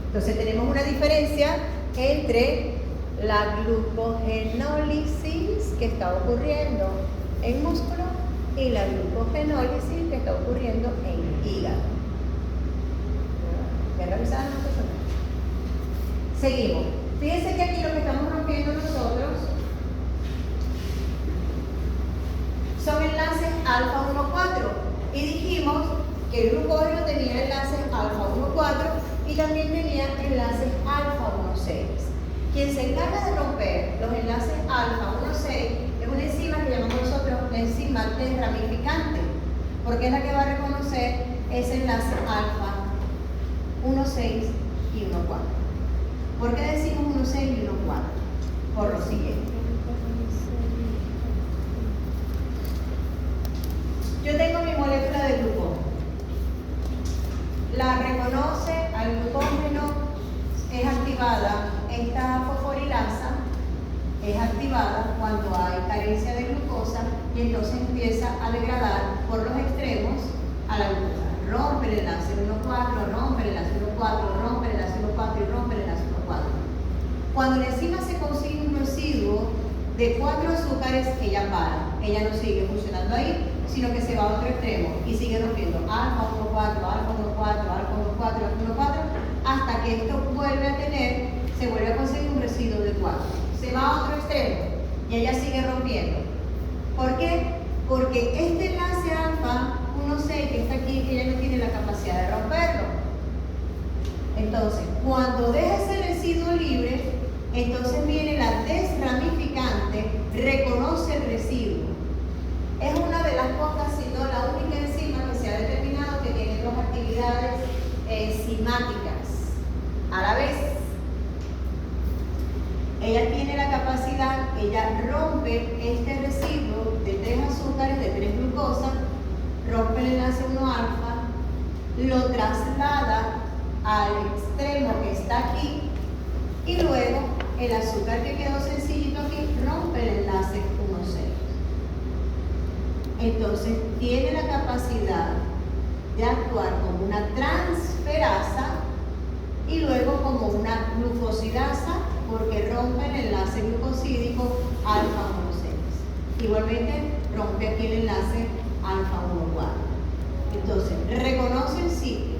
Entonces tenemos una diferencia entre la glucogenólisis que está ocurriendo en músculo y la glucogenólisis que está ocurriendo en hígado. ¿Ya revisaron nosotros? Seguimos. Fíjense que aquí lo que estamos rompiendo nosotros son enlaces alfa 1,4 y dijimos que el glucógeno tenía enlaces alfa 1,4 y también tenía enlaces alfa 1,6. Quien se encarga de romper los enlaces alfa 1,6 es una enzima que llamamos nosotros la enzima desramificante, porque es la que va a reconocer ese enlace alfa 1,6 y 1,4. ¿Por qué decimos 1,6 y 1,4? Por lo siguiente. Yo tengo mi molécula de glucógeno. La reconoce al glucógeno, es activada esta fosforilasa, es activada cuando hay carencia de glucosa y entonces empieza a degradar por los extremos a la glucosa. Rompe el enlace 1,4, rompe el enlace 1,4, rompe el enlace 1,4 y rompe el enlace 1,4. Cuando la enzima se consigue un residuo de 4 azúcares, ella para. Ella no sigue funcionando ahí, sino que se va a otro extremo y sigue rompiendo alfa 1,4, alfa 1,4, alfa 1,4, alfa 1,4, hasta que esto se vuelve a conseguir un residuo de 4. Se va a otro extremo y ella sigue rompiendo. ¿Por qué? Porque este enlace alfa 1,6 que está aquí, ella no tiene la capacidad de romperlo. Entonces, cuando deja ese residuo libre, entonces viene la desramificante, reconoce el residuo. Es una de las pocas, si no la única enzima que se ha determinado que tiene dos actividades enzimáticas a la vez. Ella tiene la capacidad, ella rompe este residuo de 3 azúcares, de 3 glucosas, rompe el enlace 1 alfa, lo traslada al extremo que está aquí y luego el azúcar que quedó sencillito aquí rompe el enlace 1,6. Entonces tiene la capacidad de actuar como una transferasa y luego como una glucosidasa porque rompe el enlace glucosídico alfa 1,6. Igualmente rompe aquí el enlace alfa 1,4. Entonces reconoce el sitio,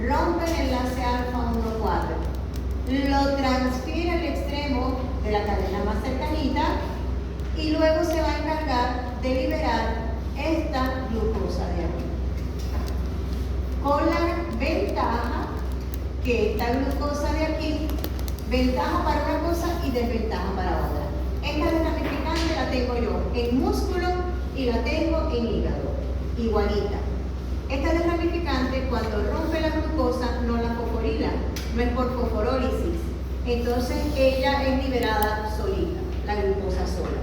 rompe el enlace alfa 1,4, lo transfiere al extremo de la cadena más cercanita y luego se va a encargar de liberar esta glucosa de aquí. que esta glucosa de aquí, ventaja para una cosa y desventaja para otra. Esta desramificante la tengo yo en músculo y la tengo en hígado, igualita. Esta desramificante, cuando rompe la glucosa, no la fosforila, no es por fosforólisis. Entonces ella es liberada solita, la glucosa sola.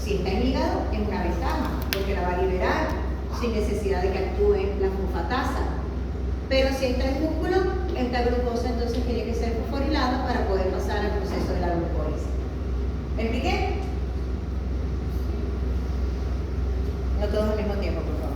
Si está en hígado, es una ventaja, porque la va a liberar sin necesidad de que actúe la fosfatasa. Pero si está en músculo, esta glucosa entonces tiene que ser fosforilada para poder pasar al proceso de la glucólisis. ¿Me expliqué? No todos al mismo tiempo, por favor.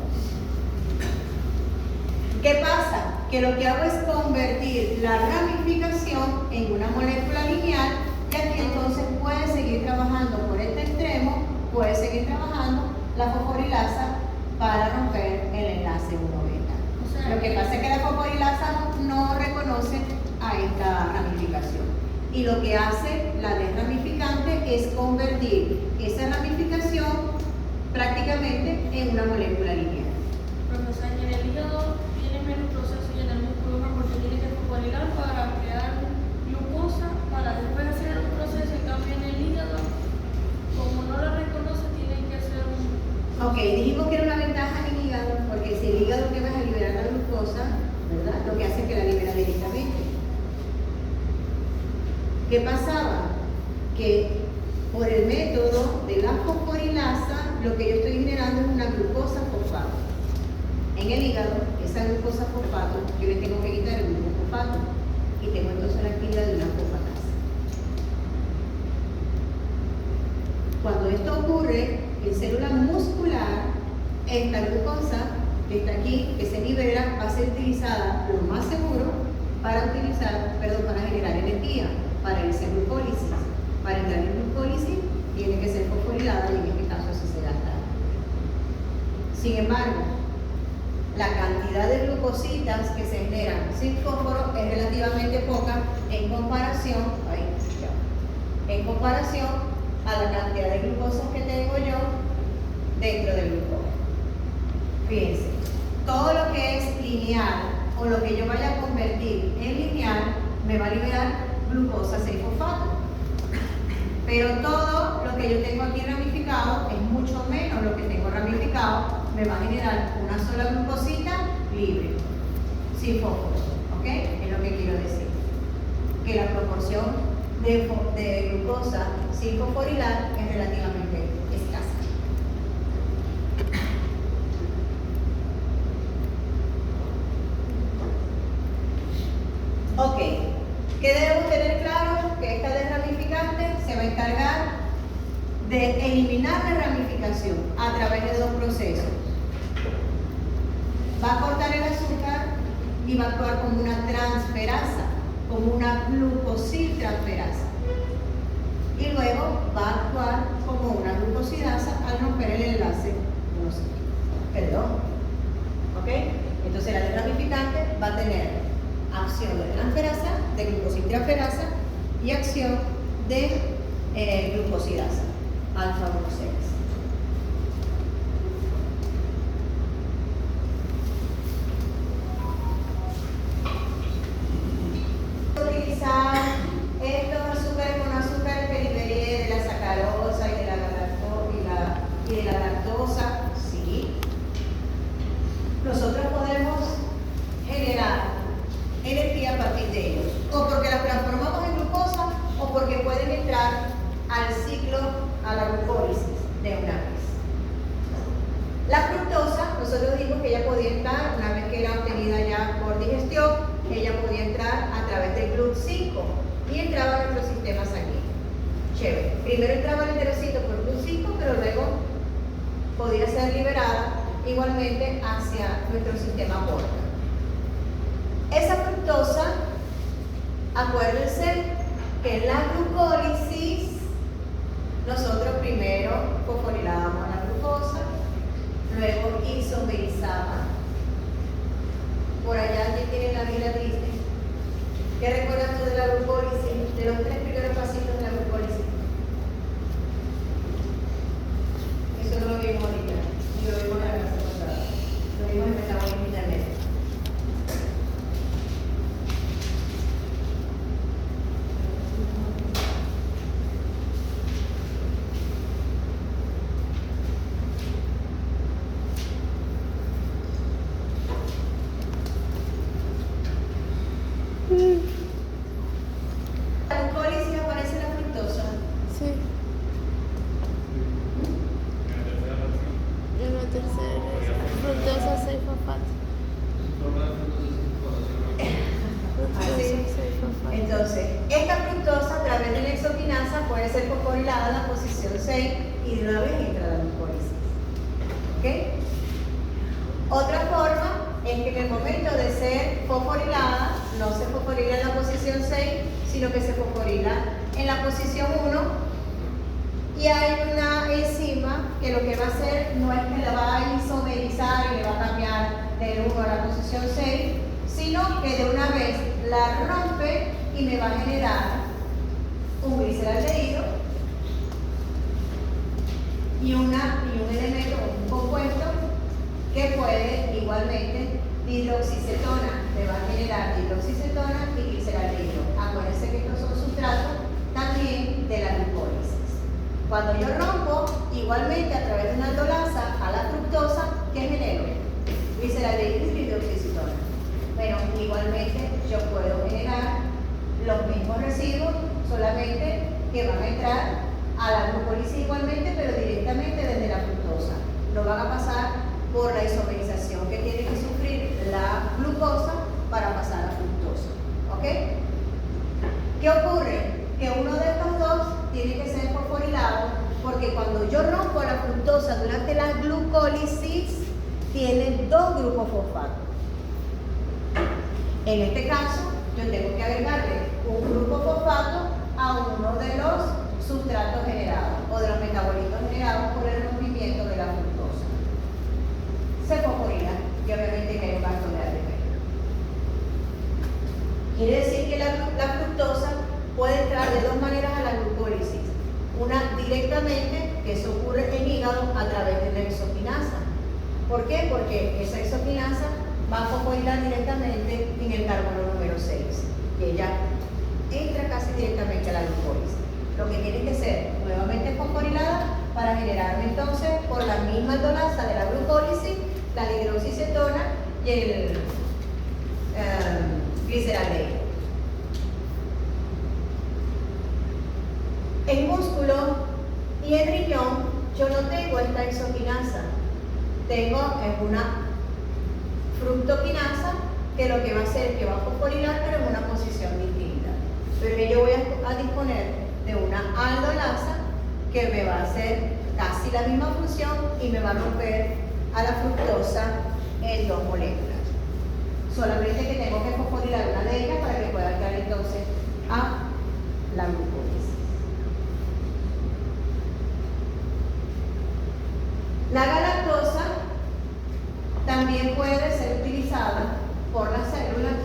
¿Qué pasa? Que lo que hago es convertir la ramificación en una molécula lineal y aquí entonces puede seguir trabajando por este extremo, puede seguir trabajando la fosforilasa para romper el enlace 1 beta. O sea, Lo que pasa es que la fosforilasa no reconoce a esta ramificación. Y lo que hace la desramificante es convertir esa ramificación prácticamente en una molécula lineal. profesor, en el hígado tiene menos proceso y en el músculo más porque tiene que fosforilar para crear glucosa para después hacer un proceso. En cambio en el hígado, como no la reconoce, tiene que hacer un... Ok, dijimos que era una ventaja en el hígado, porque si el hígado que vas a liberar la glucosa, ¿verdad? Lo que hace es que la libera directamente. ¿Qué pasaba? Que por el método de la fosforilasa, lo que yo estoy generando es una glucosa fosfato. En el hígado, esa glucosa fosfato, yo le tengo que quitar el grupo fosfato y tengo entonces la actividad de una fosfatasa. Cuando esto ocurre en célula muscular, esta glucosa que está aquí, que se libera, va a ser utilizada lo más seguro para generar energía, para irse a glucólisis. Para entrar en glucólisis tiene que ser fosforilada y en este caso así se gasta. Sin embargo, la cantidad de glucositas que se generan sin fósforo es relativamente poca en comparación a la cantidad de glucosas que tengo yo dentro del glucógeno. Fíjense, todo lo que es lineal o lo que yo vaya a convertir en lineal me va a liberar glucosa 6-fosfato. Pero todo lo que yo tengo aquí ramificado es mucho menos lo que tengo ramificado, me va a generar una sola glucosita libre, sin fósforo. ¿Ok? Es lo que quiero decir. Que la proporción de glucosa sin fosforilar es relativamente escasa. Ok, ¿qué debemos tener claro? Que esta desramificante se va a encargar de eliminar la ramificación a través de dos procesos. Va a cortar el azúcar y va a actuar como una transferasa, como una glucosiltransferasa. Y luego va a actuar como una glucosidasa al romper el enlace. ¿Ok? Entonces la desramificante va a tener acción de transferasa, de glucosiltransferasa y acción de glucosidasa, alfa 1,6. Utilizar estos azúcares con azúcares que liberé de la sacarosa y de la lactosa, sí. Nosotros podemos generar energía a partir de ellos, o porque las transformamos en glucosa, o porque pueden entrar al ciclo, a la glucólisis de una vez. La fructosa, nosotros dijimos que ella podía entrar, una vez que era obtenida ya por digestión, ella podía entrar a través del GLUT5 y entraba a nuestro sistema sanguíneo. Chévere. Primero entraba el enterocito por GLUT5, pero luego podía ser liberada igualmente hacia nuestro sistema porta. Esa fructosa, acuérdense que en la glucólisis nosotros primero fosforilábamos la glucosa, luego isomerizaba. Por allá ya tienen la vida triste. ¿Qué recuerdas tú de la glucólisis? De los 3 primeros pasitos de la glucólisis. Eso no lo vimos ahorita, ni lo vimos en la clase pasada. Lo vimos en Metabolismo Internet. Entonces, esta fructosa a través de la exoquinasa puede ser fosforilada en la posición 6 y de una vez entra la glucólisis. ¿Ok? Otra forma es que en el momento de ser fosforilada, no se fosforila en la posición 6, sino que se fosforila en la posición 1. Y hay una enzima que lo que va a hacer no es que la va a isomerizar y le va a cambiar del 1 a la posición 6, sino que de una vez la rompe y me va a generar un gliceraldehído y un elemento, un compuesto que puede igualmente dihidroxicetona, me va a generar dihidroxicetona y gliceraldehído. Acuérdense que estos son sustratos también de la glucólisis. Cuando yo rompo igualmente a través de una aldolasa a la fructosa, ¿qué genero? Gliceraldehído y dihidroxicetona. Bueno, igualmente yo puedo generar los mismos residuos, solamente que van a entrar a la glucólisis igualmente, pero directamente desde la fructosa. No van a pasar por la isomerización que tiene que sufrir la glucosa para pasar a fructosa. ¿Ok? ¿Qué ocurre? Que uno de estos dos tiene que ser fosforilado, porque cuando yo rompo la fructosa durante la glucólisis, tiene dos grupos fosfatos. En este caso, yo tengo que agregarle un grupo fosfato a uno de los sustratos generados o de los metabolitos generados por el rompimiento de la fructosa. Se fosforila y obviamente que hay un gasto de ATP. Quiere decir que la fructosa puede entrar de dos maneras a la glucólisis. Una directamente, que eso ocurre en hígado a través de la exoquinasa. ¿Por qué? Porque esa exoquinasa va a fosforilar directamente en el carbono número 6, que ella entra casi directamente a la glucólisis. Lo que tiene que ser nuevamente fosforilada para generarme entonces por la misma aldolasa de la glucólisis, la dihidroxicetona y el gliceraldehído. En músculo y en riñón yo no tengo esta exoquinasa, tengo una fructoquinasa que lo que va a hacer es que va a fosforilar pero en una posición distinta. Pero yo voy a disponer de una aldolasa que me va a hacer casi la misma función y me va a romper a la fructosa en dos moléculas. Solamente que tengo que fosforilar una de ellas para que pueda entrar entonces a la glucólisis. La galactosa también puede ser utilizada por las células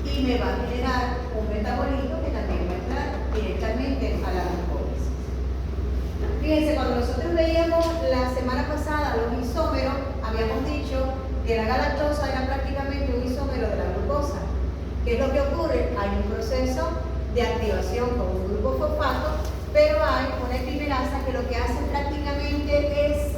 y me va a generar un metabolito que también va a entrar directamente a la glucólisis. Fíjense, cuando nosotros veíamos la semana pasada los isómeros, habíamos dicho que la galactosa era prácticamente un isómero de la glucosa. ¿Qué es lo que ocurre? Hay un proceso de activación con un grupo fosfato, pero hay una epimerasa que lo que hace prácticamente es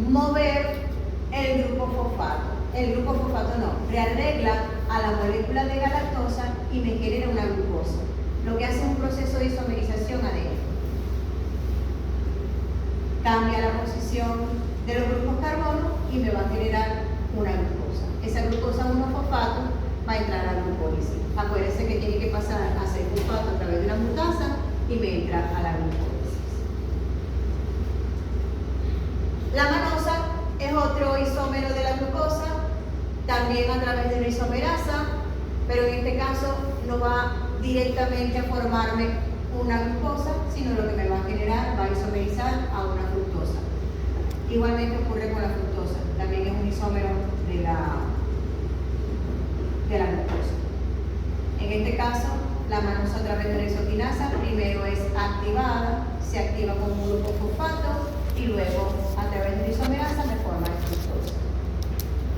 mover el grupo fosfato. El grupo fosfato no, rearregla a la molécula de galactosa y me genera una glucosa. Lo que hace es un proceso de isomerización adentro. Cambia la posición de los grupos carbono y me va a generar una glucosa. Esa glucosa 1-fosfato va a entrar a la glucólisis. Acuérdense que tiene que pasar a ser fosfato a través de una mutasa y me entra a la glucólisis. La manosa es otro isómero de la glucosa, también a través de una isomerasa, pero en este caso no va directamente a formarme una glucosa, sino lo que me va a generar, va a isomerizar a una fructosa. Igualmente ocurre con la fructosa, también es un isómero de la glucosa. En este caso, la manosa a través de la exoquinasa primero es activada, se activa con un grupo fosfato y luego a través de la isomerasa me forma la fructosa.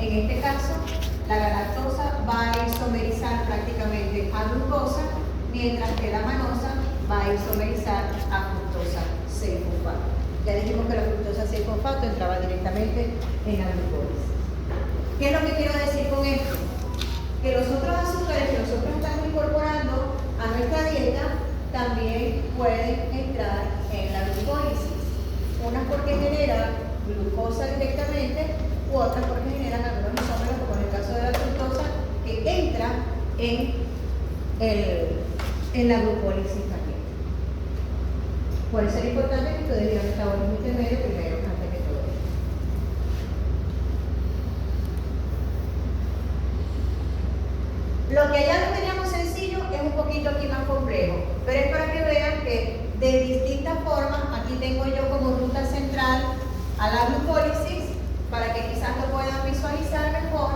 En este caso, la galactosa va a isomerizar prácticamente a glucosa, mientras que la manosa va a isomerizar a fructosa 6-fosfato. Ya dijimos que la fructosa 6-fosfato entraba directamente en la glucólisis. ¿Qué es lo que quiero decir con esto? Que los otros azúcares que nosotros estamos incorporando a nuestra dieta también pueden entrar en la glucólisis. Unas porque generan glucosa directamente u otras porque generan algunos isómeros, como en el caso de la fructosa, que entra en la glucólisis también. Por eso es importante que ustedes digan metabolismo intermedio primero, antes que todo. Lo que allá lo teníamos sencillo es un poquito aquí más complejo, pero es para que vean que de distintas formas, aquí tengo yo como ruta central a la glucólisis, para que quizás lo puedan visualizar mejor,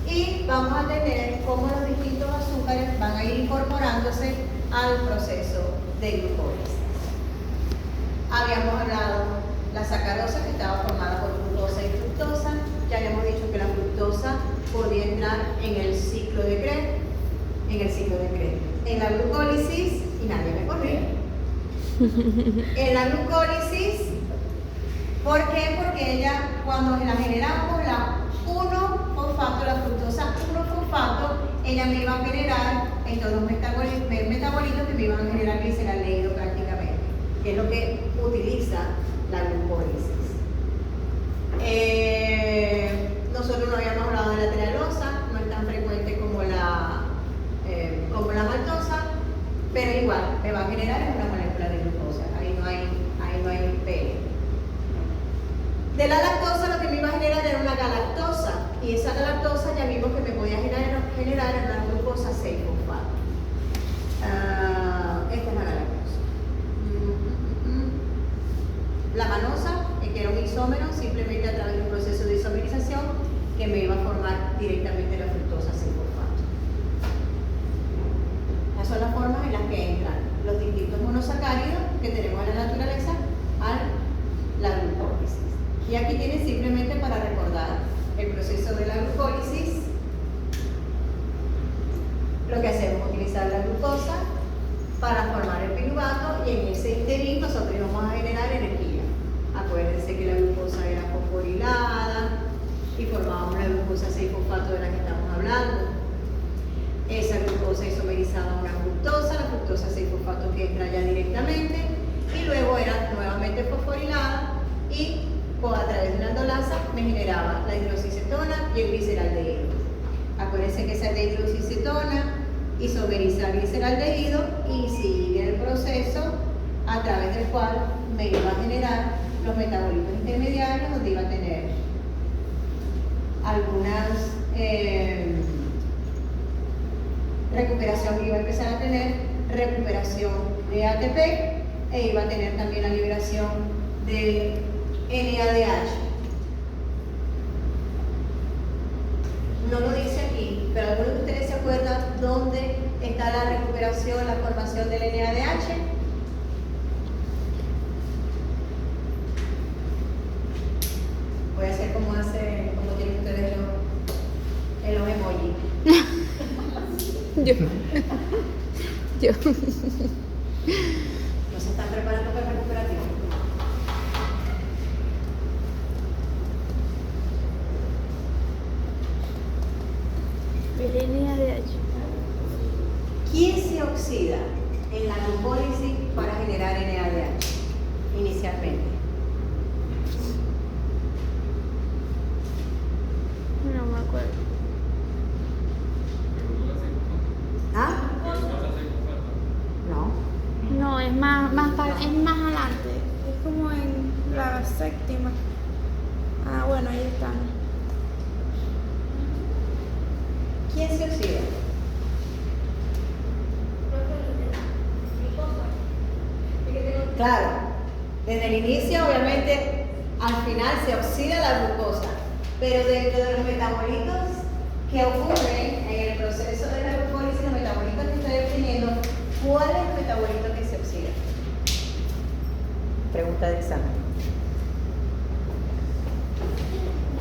y vamos a tener cómo los distintos azúcares van a ir incorporándose al proceso de glucólisis. Habíamos hablado la sacarosa, que estaba formada por glucosa y fructosa. Ya habíamos dicho que la fructosa podía entrar en el ciclo de Krebs, en la glucólisis, y nadie me corría. En la glucólisis, ¿por qué? Porque ella, cuando la generamos, la 1-fosfato, la fructosa 1-fosfato, ella me iba a generar estos dos metabolitos que me iban a generar gliceraldehído prácticamente, que es lo que utiliza la glucólisis. Nosotros no habíamos hablado de la trealosa, no es tan frecuente como la maltosa, pero igual me va a generar una molécula de glucosa, ahí no hay pele. De la lactosa lo que me iba a generar era una galactosa, y esa galactosa ya vimos que me podía generar una glucosa 6-fosfato. Esta es la galactosa. La manosa, que era un isómero, simplemente a través de un proceso de isomerización que me iba a formar directamente la fructosa 6-fosfato. Esas son las formas en las que entran los distintos monosacáridos que tenemos en la naturaleza a la glucólisis. Y aquí tienen simplemente para recordar el proceso de la glucólisis. Lo que hacemos es utilizar la glucosa para formar el piruvato, y en ese interín nosotros íbamos a generar energía. Acuérdense que la glucosa era fosforilada y formábamos la glucosa 6-fosfato de la que estamos hablando. Esa glucosa isomerizaba una fructosa, la fructosa 6-fosfato que entra ya directamente, y luego era nuevamente fosforilada, y a través de una aldolasa me generaba la hidroxicetona y el gliceraldehído. Acuérdense que esa dihidroxicetona isomeriza el gliceraldehído y sigue el proceso a través del cual me iba a generar los metabolitos intermediarios, donde iba a tener algunas recuperación, iba a empezar a tener recuperación de ATP, e iba a tener también la liberación de NADH. No lo dice aquí, pero algunos de ustedes se acuerdan dónde está la recuperación, la formación del NADH. Voy a hacer como tienen ustedes en los emojis. Yo. ¿No se están preparando para el recuperativo? El NADH. ¿Quién se oxida en la glucólisis para generar NADH inicialmente? No me acuerdo. ¿Ah? No. No, es más adelante. Es como en la séptima. Ah, bueno, ahí están. ¿Quién se oxida? Claro, desde el inicio, obviamente, al final se oxida la glucosa, pero dentro de los metabolitos que ocurren en el proceso de la glucólisis, los metabolitos que estoy definiendo, ¿cuál es el metabolito que se oxida? Pregunta de examen.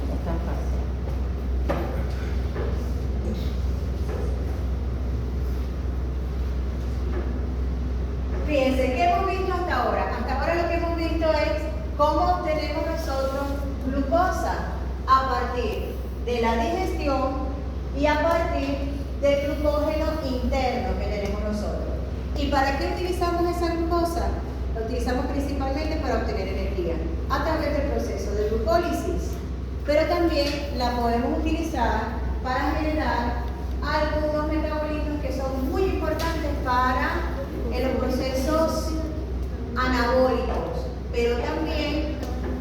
No es tan fácil. Fíjense, ¿qué hemos visto hasta ahora? Hasta ahora lo que hemos visto es cómo obtenemos nosotros glucosa a partir de la digestión y a partir del glucógeno interno que tenemos nosotros. ¿Y para qué utilizamos esa glucosa? La utilizamos principalmente para obtener energía a través del proceso de glucólisis, pero también la podemos utilizar para generar algunos metabolitos que son muy importantes para los procesos anabólicos, pero también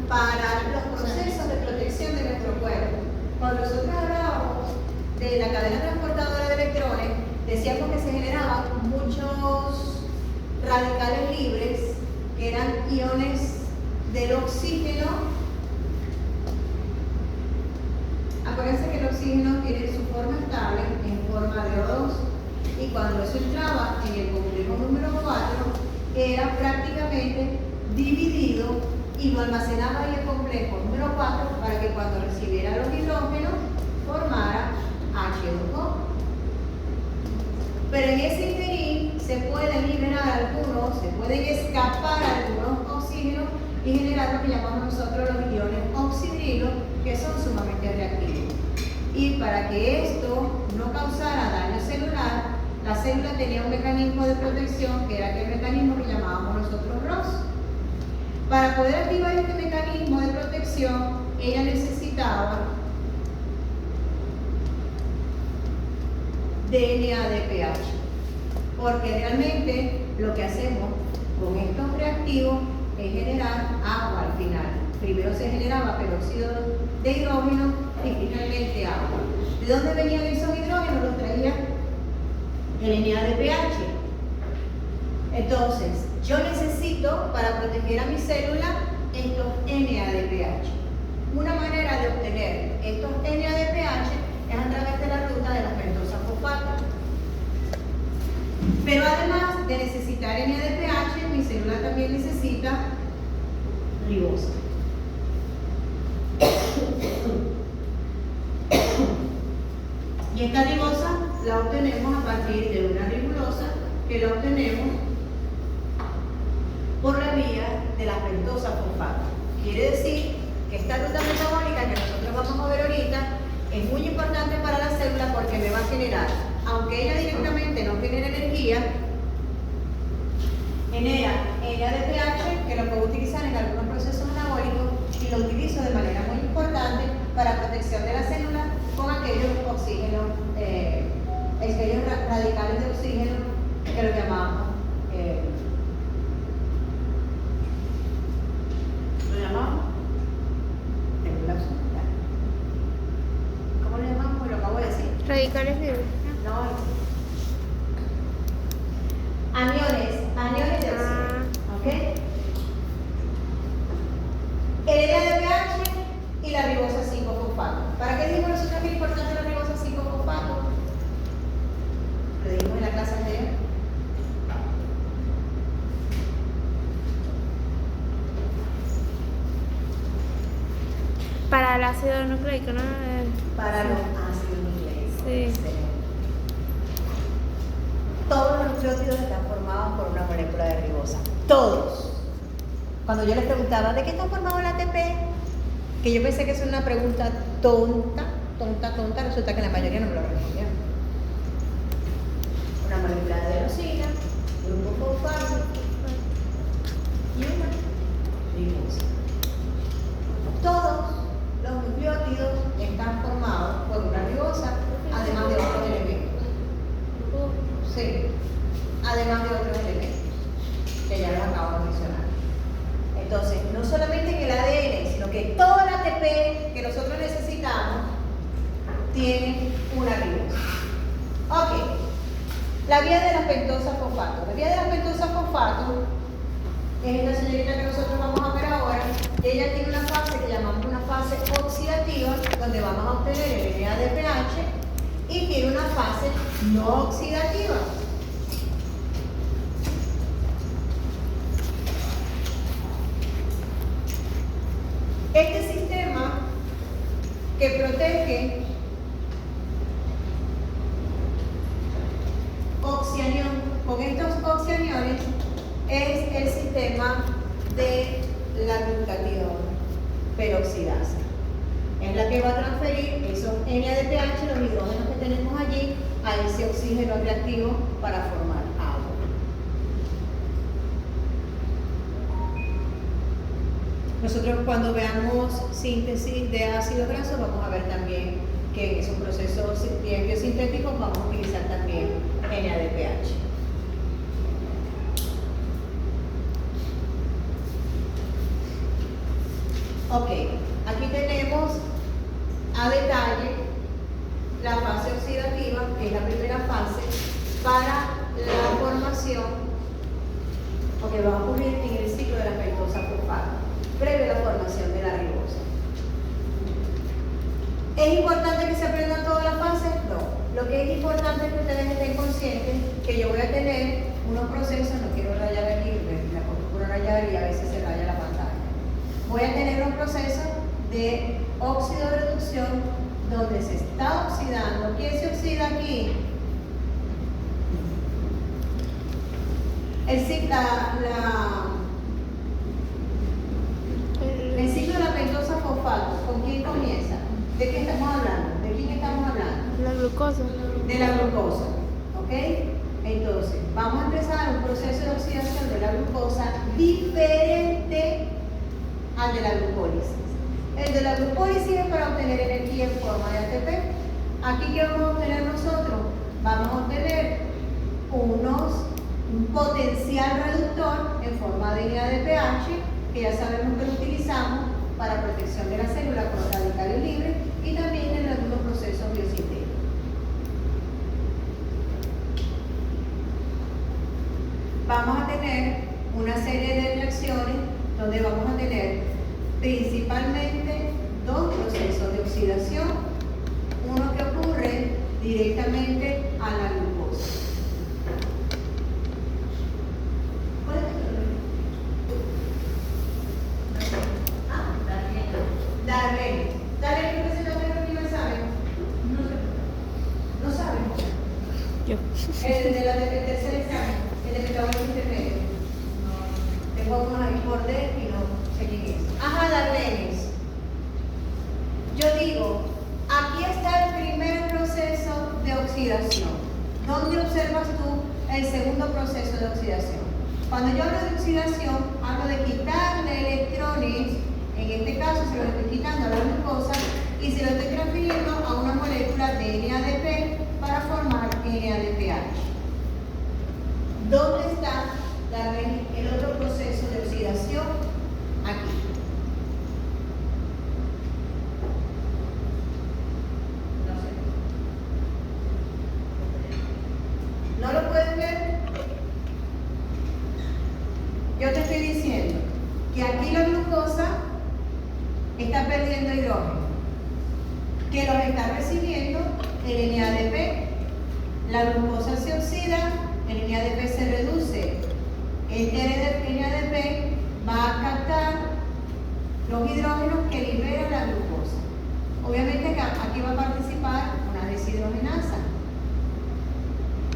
para los procesos de protección de nuestro cuerpo. Cuando nosotros hablábamos de la cadena transportadora de electrones, decíamos que se generaban muchos radicales libres, que eran iones del oxígeno. Acuérdense que el oxígeno tiene su forma estable en forma de O2, y cuando eso entraba en el complejo número 4, era prácticamente dividido y lo almacenaba en el complejo número 4 para que cuando recibiera los hidrógenos formara H2O. Pero en ese interín se pueden liberar algunos, se pueden escapar algunos oxígenos y generar lo que llamamos nosotros los iones oxidrilos, que son sumamente reactivos. Y para que esto no causara daño celular, la célula tenía un mecanismo de protección, que era aquel mecanismo que llamábamos nosotros ROS. Para poder activar este mecanismo de protección, ella necesitaba DNA de pH, porque realmente lo que hacemos con estos reactivos es generar agua al final. Primero se generaba peróxido de hidrógeno y finalmente agua. ¿De dónde venían esos hidrógenos? Los traía el NA de pH. Entonces, yo necesito, para proteger a mi célula, estos NA de pH. Una manera de obtener estos NA de pH es a través de la ruta de la pentosa fosfato. Pero además de necesitar NA de pH, mi célula también necesita ribosa. Y esta ribosa la obtenemos a partir de una ribulosa que la obtenemos por la vía de la pentosa fosfato. Quiere decir que esta ruta metabólica que nosotros vamos a ver ahorita es muy importante para la célula porque me va a generar, aunque ella directamente no genere energía, genera NA de pH que lo puedo utilizar en algunos procesos anabólicos y lo utilizo de manera muy importante para protección de la célula con aquellos oxígenos, aquellos radicales de oxígeno que lo llamamos ¿cómo lo llamamos? Lo acabo de decir. Radicales libres. No. Aniones de oxígeno. ¿Ok? El NA de pH y la ribosa 5-fosfato. ¿Para qué dijimos nosotros que es importante la ribosa 5-fosfato? Lo dijimos en la clase anterior. Para el ácido nucleico, ¿no? Para los ácidos nucleicos. Sí. Excelente. Todos los nucleótidos están formados por una molécula de ribosa. Todos. Cuando yo les preguntaba, ¿de qué está formado el ATP? Que yo pensé que es una pregunta tonta, resulta que la mayoría no me lo respondieron. Una molécula de adenosina, grupo fosfato y una ribosa. Todos los nucleótidos están formados por una ribosa, además de otros elementos. Sí, además de otros elementos, que ya los acabo de mencionar. Entonces, no solamente en el ADN, sino que todo el ATP que nosotros necesitamos tiene una ribosa. Ok, la vía de la pentosa fosfato. La vía de la pentosa fosfato es esta señorita que nosotros vamos a ver ahora. Ella tiene una fase que llamamos una fase oxidativa, donde vamos a obtener el NA de pH, y tiene una fase no oxidativa. Este sistema que protege con estos oxianiones es el sistema de la glutatión peroxidasa. Es la que va a transferir esos NA de pH, los hidrógenos que tenemos allí, a ese oxígeno reactivo para formar agua. Nosotros cuando veamos síntesis de ácidos grasos vamos a ver también que en esos procesos biosintéticos vamos a utilizar también NADPH. Ok, aquí tenemos a detalle la fase oxidativa, que es la primera fase, para la formación, o que va a ocurrir en el ciclo de la pentosa fosfato, previo a la formación de la ribosa. ¿Es importante que se aprendan todas las fases? No. Lo que es importante es que ustedes estén conscientes que yo voy a tener unos procesos, no quiero rayar aquí, me acostumbro a rayar y a veces se raya la pantalla. Voy a tener un proceso de óxido-reducción donde se está oxidando. ¿Quién se oxida aquí? El ciclo de la pentosa fosfato, ¿con quién comienza? ¿De qué estamos hablando? ¿De quién estamos hablando? La glucosa. De la glucosa, ¿ok? Entonces, vamos a empezar un proceso de oxidación de la glucosa diferente al de la glucólisis. El de la glucólisis es para obtener energía en forma de ATP. Aquí, ¿qué vamos a obtener nosotros? Vamos a obtener un potencial reductor en forma de NADPH, que ya sabemos que lo utilizamos para protección de la célula con radicales libres y también en algunos procesos biosintéticos. Vamos a tener una serie de reacciones donde vamos a tener principalmente dos procesos de oxidación, uno que ocurre directamente a la glucosa. ¿Cuál es el nombre? Darlene. Darlene, ¿qué presentación es el examen? No saben. Yo. El del tercer examen, el de metabolismo intermedio. Tengo algunos ahí por D y no sé quién es. Ajá, Darlene. Yo digo, aquí está el primer proceso de oxidación. ¿Dónde observas tú el segundo proceso de oxidación? Cuando yo hablo de oxidación, hablo de quitarle electrones, en este caso se lo estoy quitando a la glucosa y se lo estoy transfiriendo a una molécula de NADP para formar NADPH. ¿Dónde está, Darlene, el otro proceso de oxidación? Aquí. ¿No lo pueden ver? Yo te estoy diciendo que aquí la glucosa está perdiendo hidrógeno, que los está recibiendo el NADP. La glucosa se oxida, el NADP se reduce. Este NADP va a captar los hidrógenos que libera la glucosa. Obviamente que aquí va a participar una deshidrogenasa.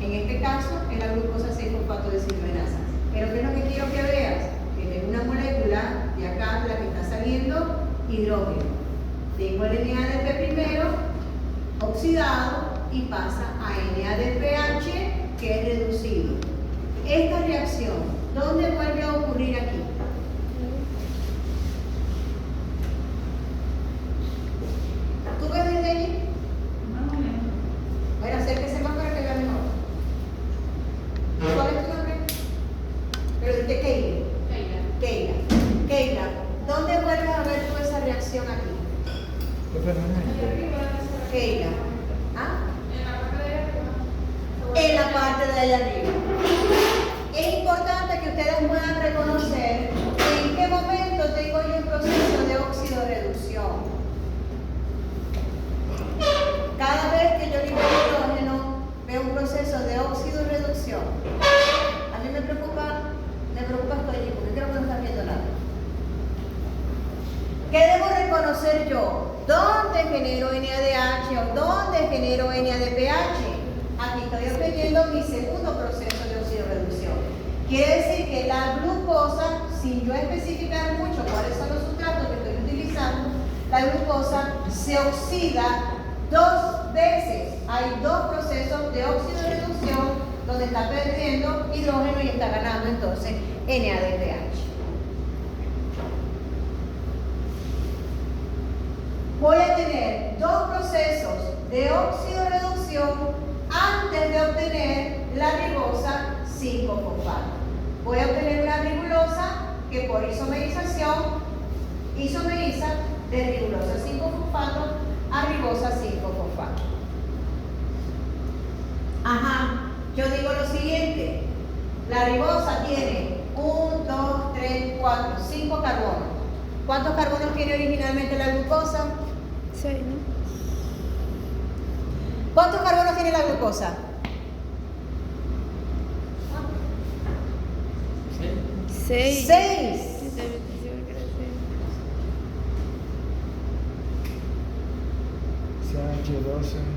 En este caso es la glucosa 6-fosfato deshidrogenasa. Pero ¿qué es lo que quiero que veas? Que tengo una molécula de acá, la que está saliendo hidrógeno. Tengo el NADP primero, oxidado, y pasa a NADPH, que es reducido. Esta reacción, ¿dónde vuelve a ocurrir aquí? ¿Tú ves desde allí? Bueno, acérquese más para que vea mejor. ¿Cuál es tu nombre? Pero dice Keila. Keila, ¿dónde vuelves a ver tú esa reacción aquí? Keila. ¿Ah? En la parte de allá arriba. Es importante que ustedes puedan reconocer en qué momento tengo yo un proceso de óxido-reducción. Cada vez que yo libero hidrógeno, veo un proceso de óxido-reducción. A mí me preocupa esto allí, porque creo que no están viendo nada. ¿Qué debo reconocer yo? ¿Dónde genero NADH o dónde genero NADPH? Aquí estoy obteniendo mi segundo proceso de oxidorreducción. Quiere decir que la glucosa, sin yo especificar mucho cuáles son los sustratos que estoy utilizando, la glucosa se oxida dos veces. Hay dos procesos de oxidorreducción donde está perdiendo hidrógeno y está ganando entonces NADPH. voy a tener dos procesos de óxido-reducción antes de obtener la ribosa 5-fosfato. Voy a obtener una ribulosa que por isomerización isomeriza de ribulosa 5-fosfato a ribosa 5-fosfato. Ajá, yo digo lo siguiente, la ribosa tiene 1, 2, 3, 4, 5 carbonos. ¿Cuántos carbonos tiene originalmente la glucosa? 6, ¿no? ¿Cuántos carbonos tiene la glucosa? 6. 6. CH12.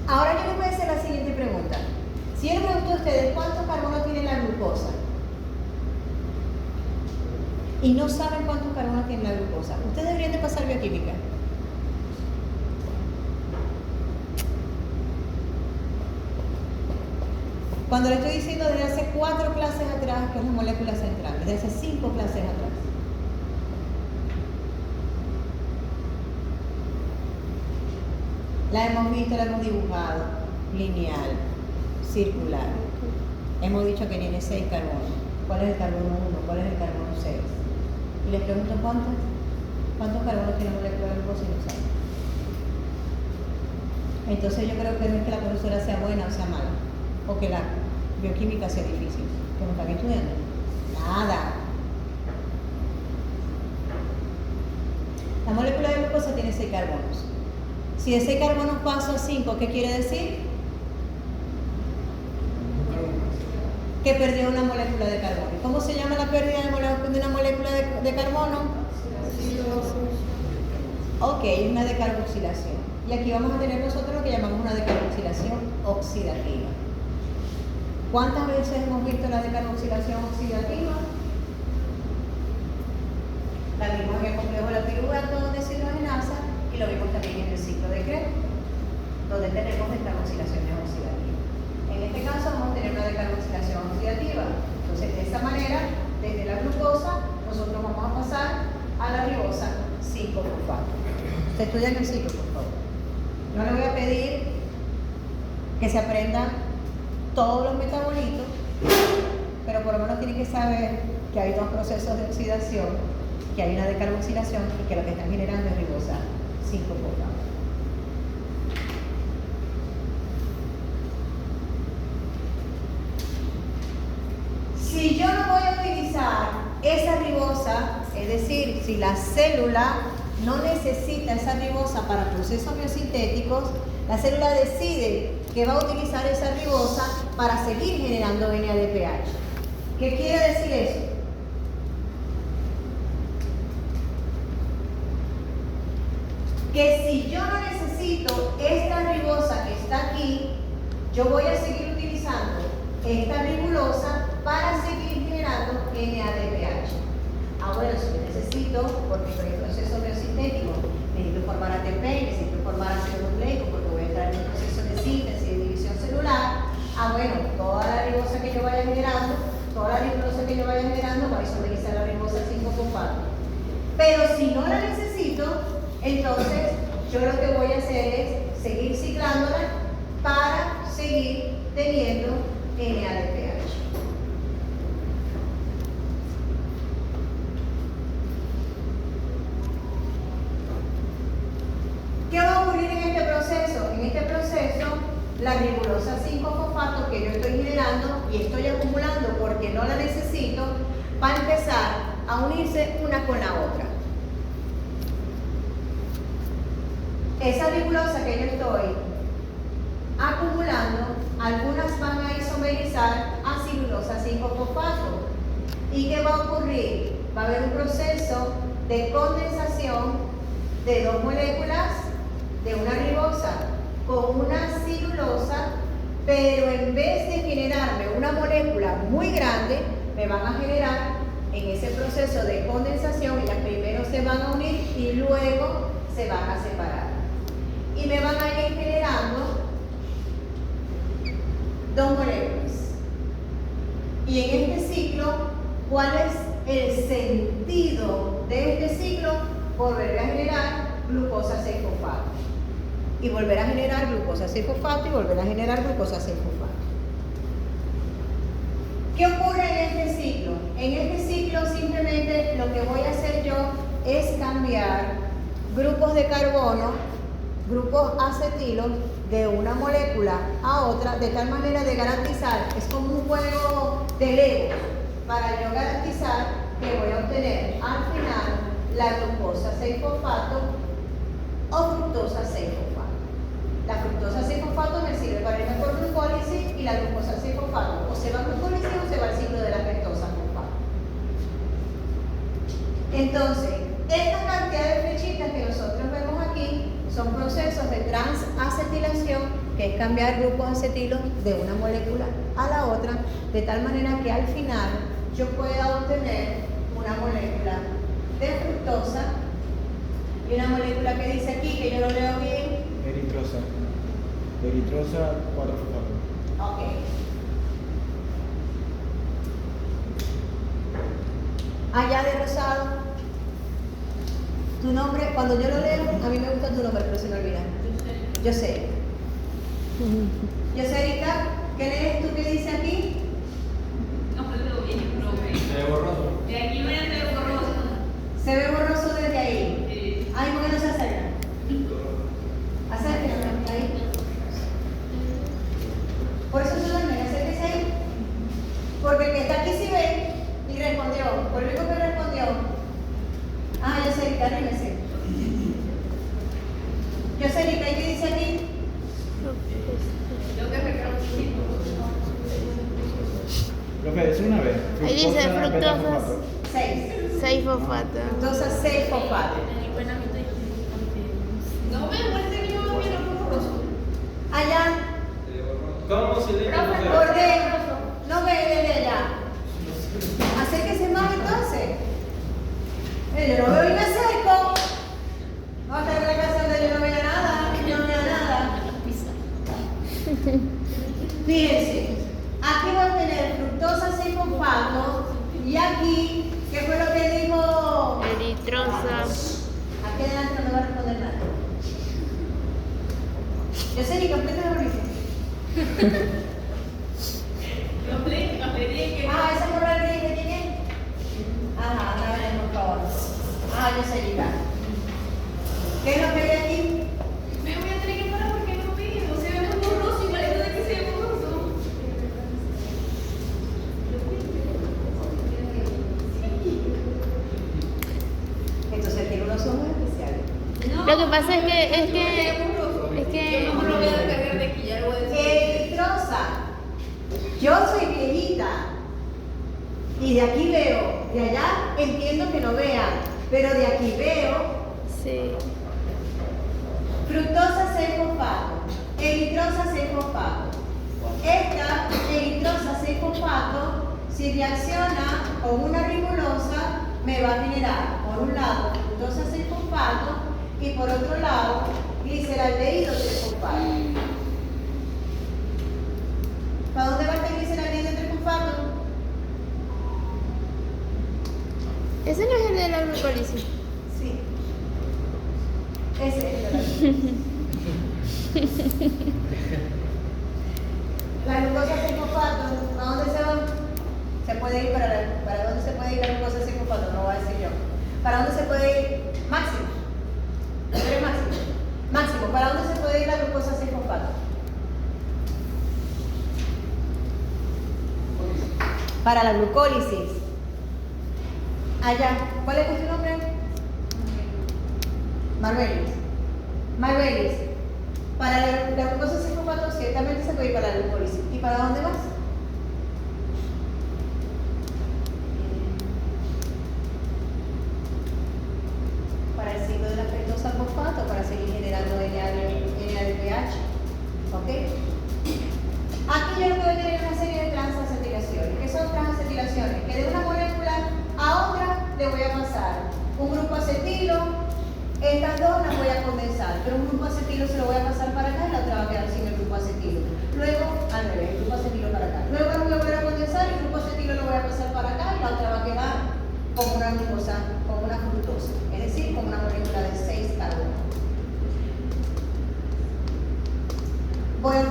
Ahora yo les voy a hacer la siguiente pregunta. Si yo les pregunto a ustedes cuántos carbonos tiene la glucosa y no saben cuántos carbonos tiene la glucosa, ustedes deberían de pasar bioquímica. Cuando le estoy diciendo desde hace 4 clases atrás que es la molécula central, desde hace 5 clases atrás. La hemos visto, la hemos dibujado, lineal, circular. Hemos dicho que tiene 6 carbonos. ¿Cuál es el carbono 1? ¿Cuál es el carbono 6? Y les pregunto ¿cuántos carbonos tiene la molécula de glucosa y no saben? Entonces yo creo que no es que la profesora sea buena o sea mala, o que la bioquímica sea difícil, que no están estudiando. Nada. La molécula de glucosa tiene 6 carbonos. Si de 6 carbonos paso a 5, ¿qué quiere decir? Que perdió una molécula de carbono. ¿Cómo se llama la pérdida de una molécula de carbono? Ok, una decarboxilación. Y aquí vamos a tener nosotros lo que llamamos una decarboxilación oxidativa. ¿Cuántas veces hemos visto la decarboxilación oxidativa? La vimos en el complejo de la piruvato deshidrogenasa y lo vimos también en el ciclo de Krebs, donde tenemos decarboxilaciones oxidativas. En este caso vamos a tener una decarboxilación oxidativa. Entonces, de esta manera, desde la glucosa, nosotros vamos a pasar a la ribosa 5-fosfato. Ustedes estudian el ciclo, por favor. No le voy a pedir que se aprenda todos los metabolitos, pero por lo menos tienen que saber que hay dos procesos de oxidación, que hay una decarboxilación y que lo que están generando es ribosa 5-fosfato. Si yo no voy a utilizar esa ribosa, es decir, si la célula no necesita esa ribosa para procesos biosintéticos, la célula decide que va a utilizar esa ribosa para seguir generando NADPH. ¿Qué quiere decir eso? Que si yo no necesito esta ribosa que está aquí, yo voy a seguir utilizando esta ribulosa para seguir generando NADPH. Bueno, si yo necesito, porque estoy en proceso biosintético, necesito formar ATP, necesito formar ácido nucleico, porque voy a entrar en un proceso de síntesis y de división celular. Bueno, toda la ribosa que yo vaya generando, toda la ribulosa que yo vaya generando va a isomerizar la ribosa 5-fosfato. Pero si no la necesito, entonces yo lo que voy a hacer es seguir ciclándola para seguir teniendo NADPH. ¿Qué va a ocurrir en este proceso? En este proceso, la ribulosa 5-fosfato que yo estoy generando y estoy acumulando porque no la necesito, va a empezar a unirse una con la otra. Esa ribulosa que yo estoy acumulando, algunas van a isomerizar a celulosa 5-fosfato. ¿Y qué va a ocurrir? Va a haber un proceso de condensación de dos moléculas de una ribosa con una celulosa, pero en vez de generarme una molécula muy grande, me van a generar en ese proceso de condensación, ellas primero se van a unir y luego se van a separar. Y me van a ir generando dos moléculas. Y en este ciclo, ¿cuál es el sentido de este ciclo? Volver a generar glucosa 6-fosfato. Y volver a generar glucosa 6-fosfato y volver a generar glucosa 6-fosfato. ¿Qué ocurre en este ciclo? En este ciclo simplemente lo que voy a hacer yo es cambiar grupos de carbono, grupos acetilos de una molécula a otra, de tal manera de garantizar, es como un juego de Lego, para yo garantizar que voy a obtener al final la glucosa 6-fosfato o fructosa 6-fosfato. La fructosa 6-fosfato me sirve para irme por glucólisis y la glucosa 6-fosfato o se va a glucólisis o se va al ciclo de la fructosa fosfato. Entonces, esta cantidad de flechitas que nosotros vemos aquí son procesos de transacetilación, que es cambiar grupos acetilos de una molécula a la otra, de tal manera que al final yo pueda obtener una molécula de fructosa y una molécula que dice aquí, que yo lo leo bien. Eritrosa. Eritrosa 4-fosfato. Ok. Allá de rosado, tu nombre, cuando yo lo leo, a mí me gusta tu nombre, pero se me olvida. Yo sé. Yo sé, Erika, ¿qué lees tú que dice aquí? No, pero bien, profe. Se ve borroso. De aquí voy a ser borroso. Se ve borroso desde ahí. Sí. Ay, ¿por qué no se acerca? Acérquese ahí. Por eso se duerme, acérquese ahí. Porque el que está aquí sí ve y respondió. Por el único que respondió. Ah, yo sé, Erika, rímese. Yo sé, Erika, ¿y qué dice aquí? Yo que me creo que Profe, es una vez. Ahí dice Fructosa, fructosas. beta-fosfato. 6-fosfato. Entonces 6 fosfato. no me muestre que yo me miro borroso. Allá, ¿Cómo se lee? por dentro. No ve desde allá. Acérquese más entonces. Yo no veo y me acerco. No va a estar en la casa donde yo no vea nada. Yo no vea nada. Fíjense, aquí voy a tener fructosa 6-fosfato y aquí, ¿qué fue lo que dijo? Eritrosa. Aquí adelante no me va a responder nada. Yo sé ni completa lo dice. Ah, esa morra que dice quién es. Ajá, dale, por favor. Ah, yo sé Erika. ¿Qué es lo que hay aquí? Me voy a tener que parar porque no veo. Se ve muy borroso, igual eso de que se ve borroso. Entonces tiene unos ojos especiales. Lo que pasa es que Yo mejor lo voy a descargar de aquí, ya lo voy a decir. Eritrosa. Yo soy viejita. Y de aquí veo. De allá entiendo que no vean. Pero de aquí veo. sí. Fructosa 6-fosfato. Eritrosa 6-fosfato. Esta eritrosa 6-fosfato, si reacciona con una ribosa, me va a generar, por un lado, fructosa 6-fosfato y por otro lado, gliceraldehído 6-fosfato. ¿Para dónde va este gliceraldehído 6-fosfato? Ese no es el de la glucólisis. Sí. Ese es el de la glucosa. La glucosa 6-fosfato, ¿a dónde se va? Se puede ir para dónde se puede ir la glucosa 6-fosfato, no lo voy a decir yo. ¿Para dónde se puede ir? Máximo. ¿Eres máximo? Máximo, ¿para dónde se puede ir la glucosa 6-fosfato? Para la glucólisis. Allá. ¿Cuál es tu nombre? Marbelis. Marbelis. Para la glucosa 6-fosfato ciertamente se puede ir para la glucólisis. ¿Y para dónde vas? Para el ciclo de la fructosa fosfato, para seguir generando NADPH. ¿Ok? Aquí yo lo que voy a tener una serie de transacetilaciones. ¿Qué son transacetilaciones? Que de una molécula a otra le voy a pasar un grupo acetilo. Estas dos las voy a condensar, pero un grupo acetilo se lo voy a pasar para acá y la otra va a quedar sin el grupo acetilo. Luego, al revés, el grupo acetilo para acá. Luego lo voy a volver a condensar y el grupo acetilo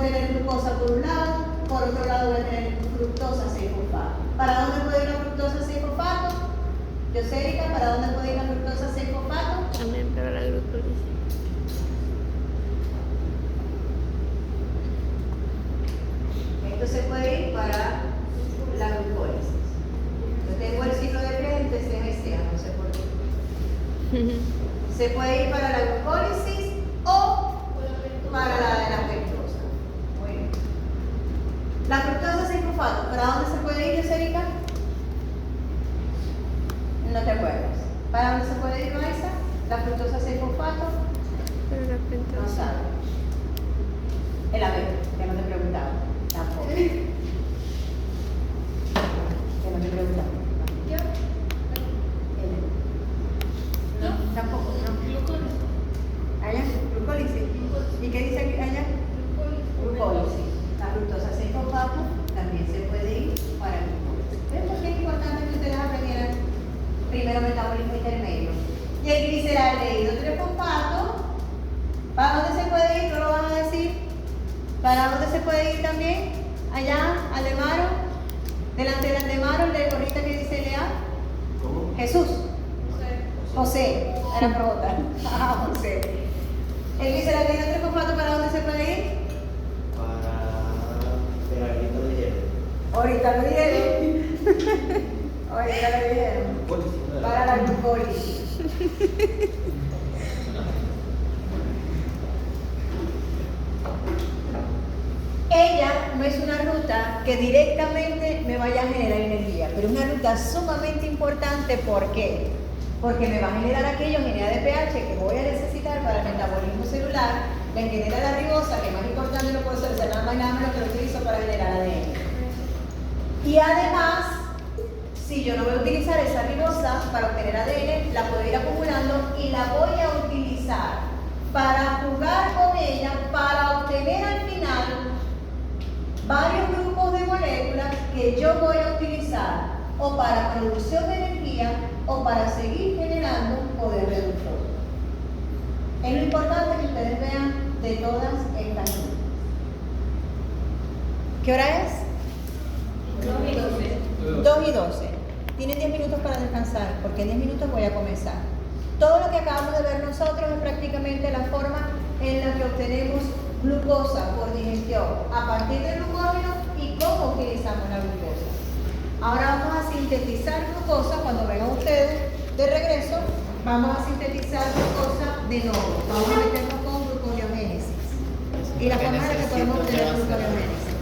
tener glucosa por un lado, por otro lado voy a tener fructosa 6-fosfato. ¿Para dónde puede ir la fructosa 6-fosfato? Yo sé, Erika, ¿para dónde puede ir la fructosa 6-fosfato? También para la glucólisis. Esto se puede ir para la glucólisis. Yo tengo el ciclo de Krebs de CMCA, no sé por qué. Se puede ir para la glucólisis o para la de la fructosa. Muy bien. La fructosa 6-fosfato, ¿para dónde se puede ir, Erika? No te acuerdas. ¿Para dónde se puede ir, Maisa? La fructosa 6-fosfato. Pero la frente No sabe. El ave, que no te preguntaba. Tampoco. Que no te preguntaba. ¿Ya? No, tampoco, no. Glucólisis. Allá, glucólisis. ¿Y qué dice aquí allá? Glucólisis. La fructosa 6-fosfato también se puede ir para glucólisis. ¿Ves por qué es importante que ustedes aprendieran primero metabolismo intermedio? Y el gliceraldehído 3-fosfato, ¿para dónde se puede ir? ¿No lo van a decir? ¿Para dónde se puede ir también? Allá, Aldemaro, delante del Aldemaro, el de gorrita que dice Lea. ¿Cómo? Jesús. José. Era por votar. Ah, José. El gliceraldehído 3-fosfato, ¿para dónde se puede ir? Para pegadito de hielo. Ahorita lo dijeron. Ahorita lo dijeron. Para la glucólisis. Ella no es una ruta que directamente me vaya a generar energía, pero es una ruta sumamente importante. ¿Por qué? Porque me va a generar aquellos unidades de pH que voy a necesitar para el metabolismo celular, me genera la ribosa, que más importante no puedo ser nada más y nada menos que lo utilizo para generar ADN. Y además, si yo no voy a utilizar esa ribosa para obtener ADN, la puedo ir acumulando y la voy a utilizar para jugar con ella, para obtener al final varios grupos de moléculas que yo voy a utilizar o para producción de energía o para seguir generando poder reductor. Es lo importante que ustedes vean de todas estas rutas. ¿Qué hora es? 2 y 12. Tienen 10 minutos para descansar, porque en 10 minutos voy a comenzar. Todo lo que acabamos de ver nosotros es prácticamente la forma en la que obtenemos glucosa por digestión a partir del glucógeno y cómo utilizamos la glucosa. Ahora vamos a sintetizar glucosa. Cuando vengan ustedes de regreso, vamos a sintetizar glucosa de nuevo. Vamos a meternos con gluconeogénesis y la forma en la que podemos obtener gluconeogénesis.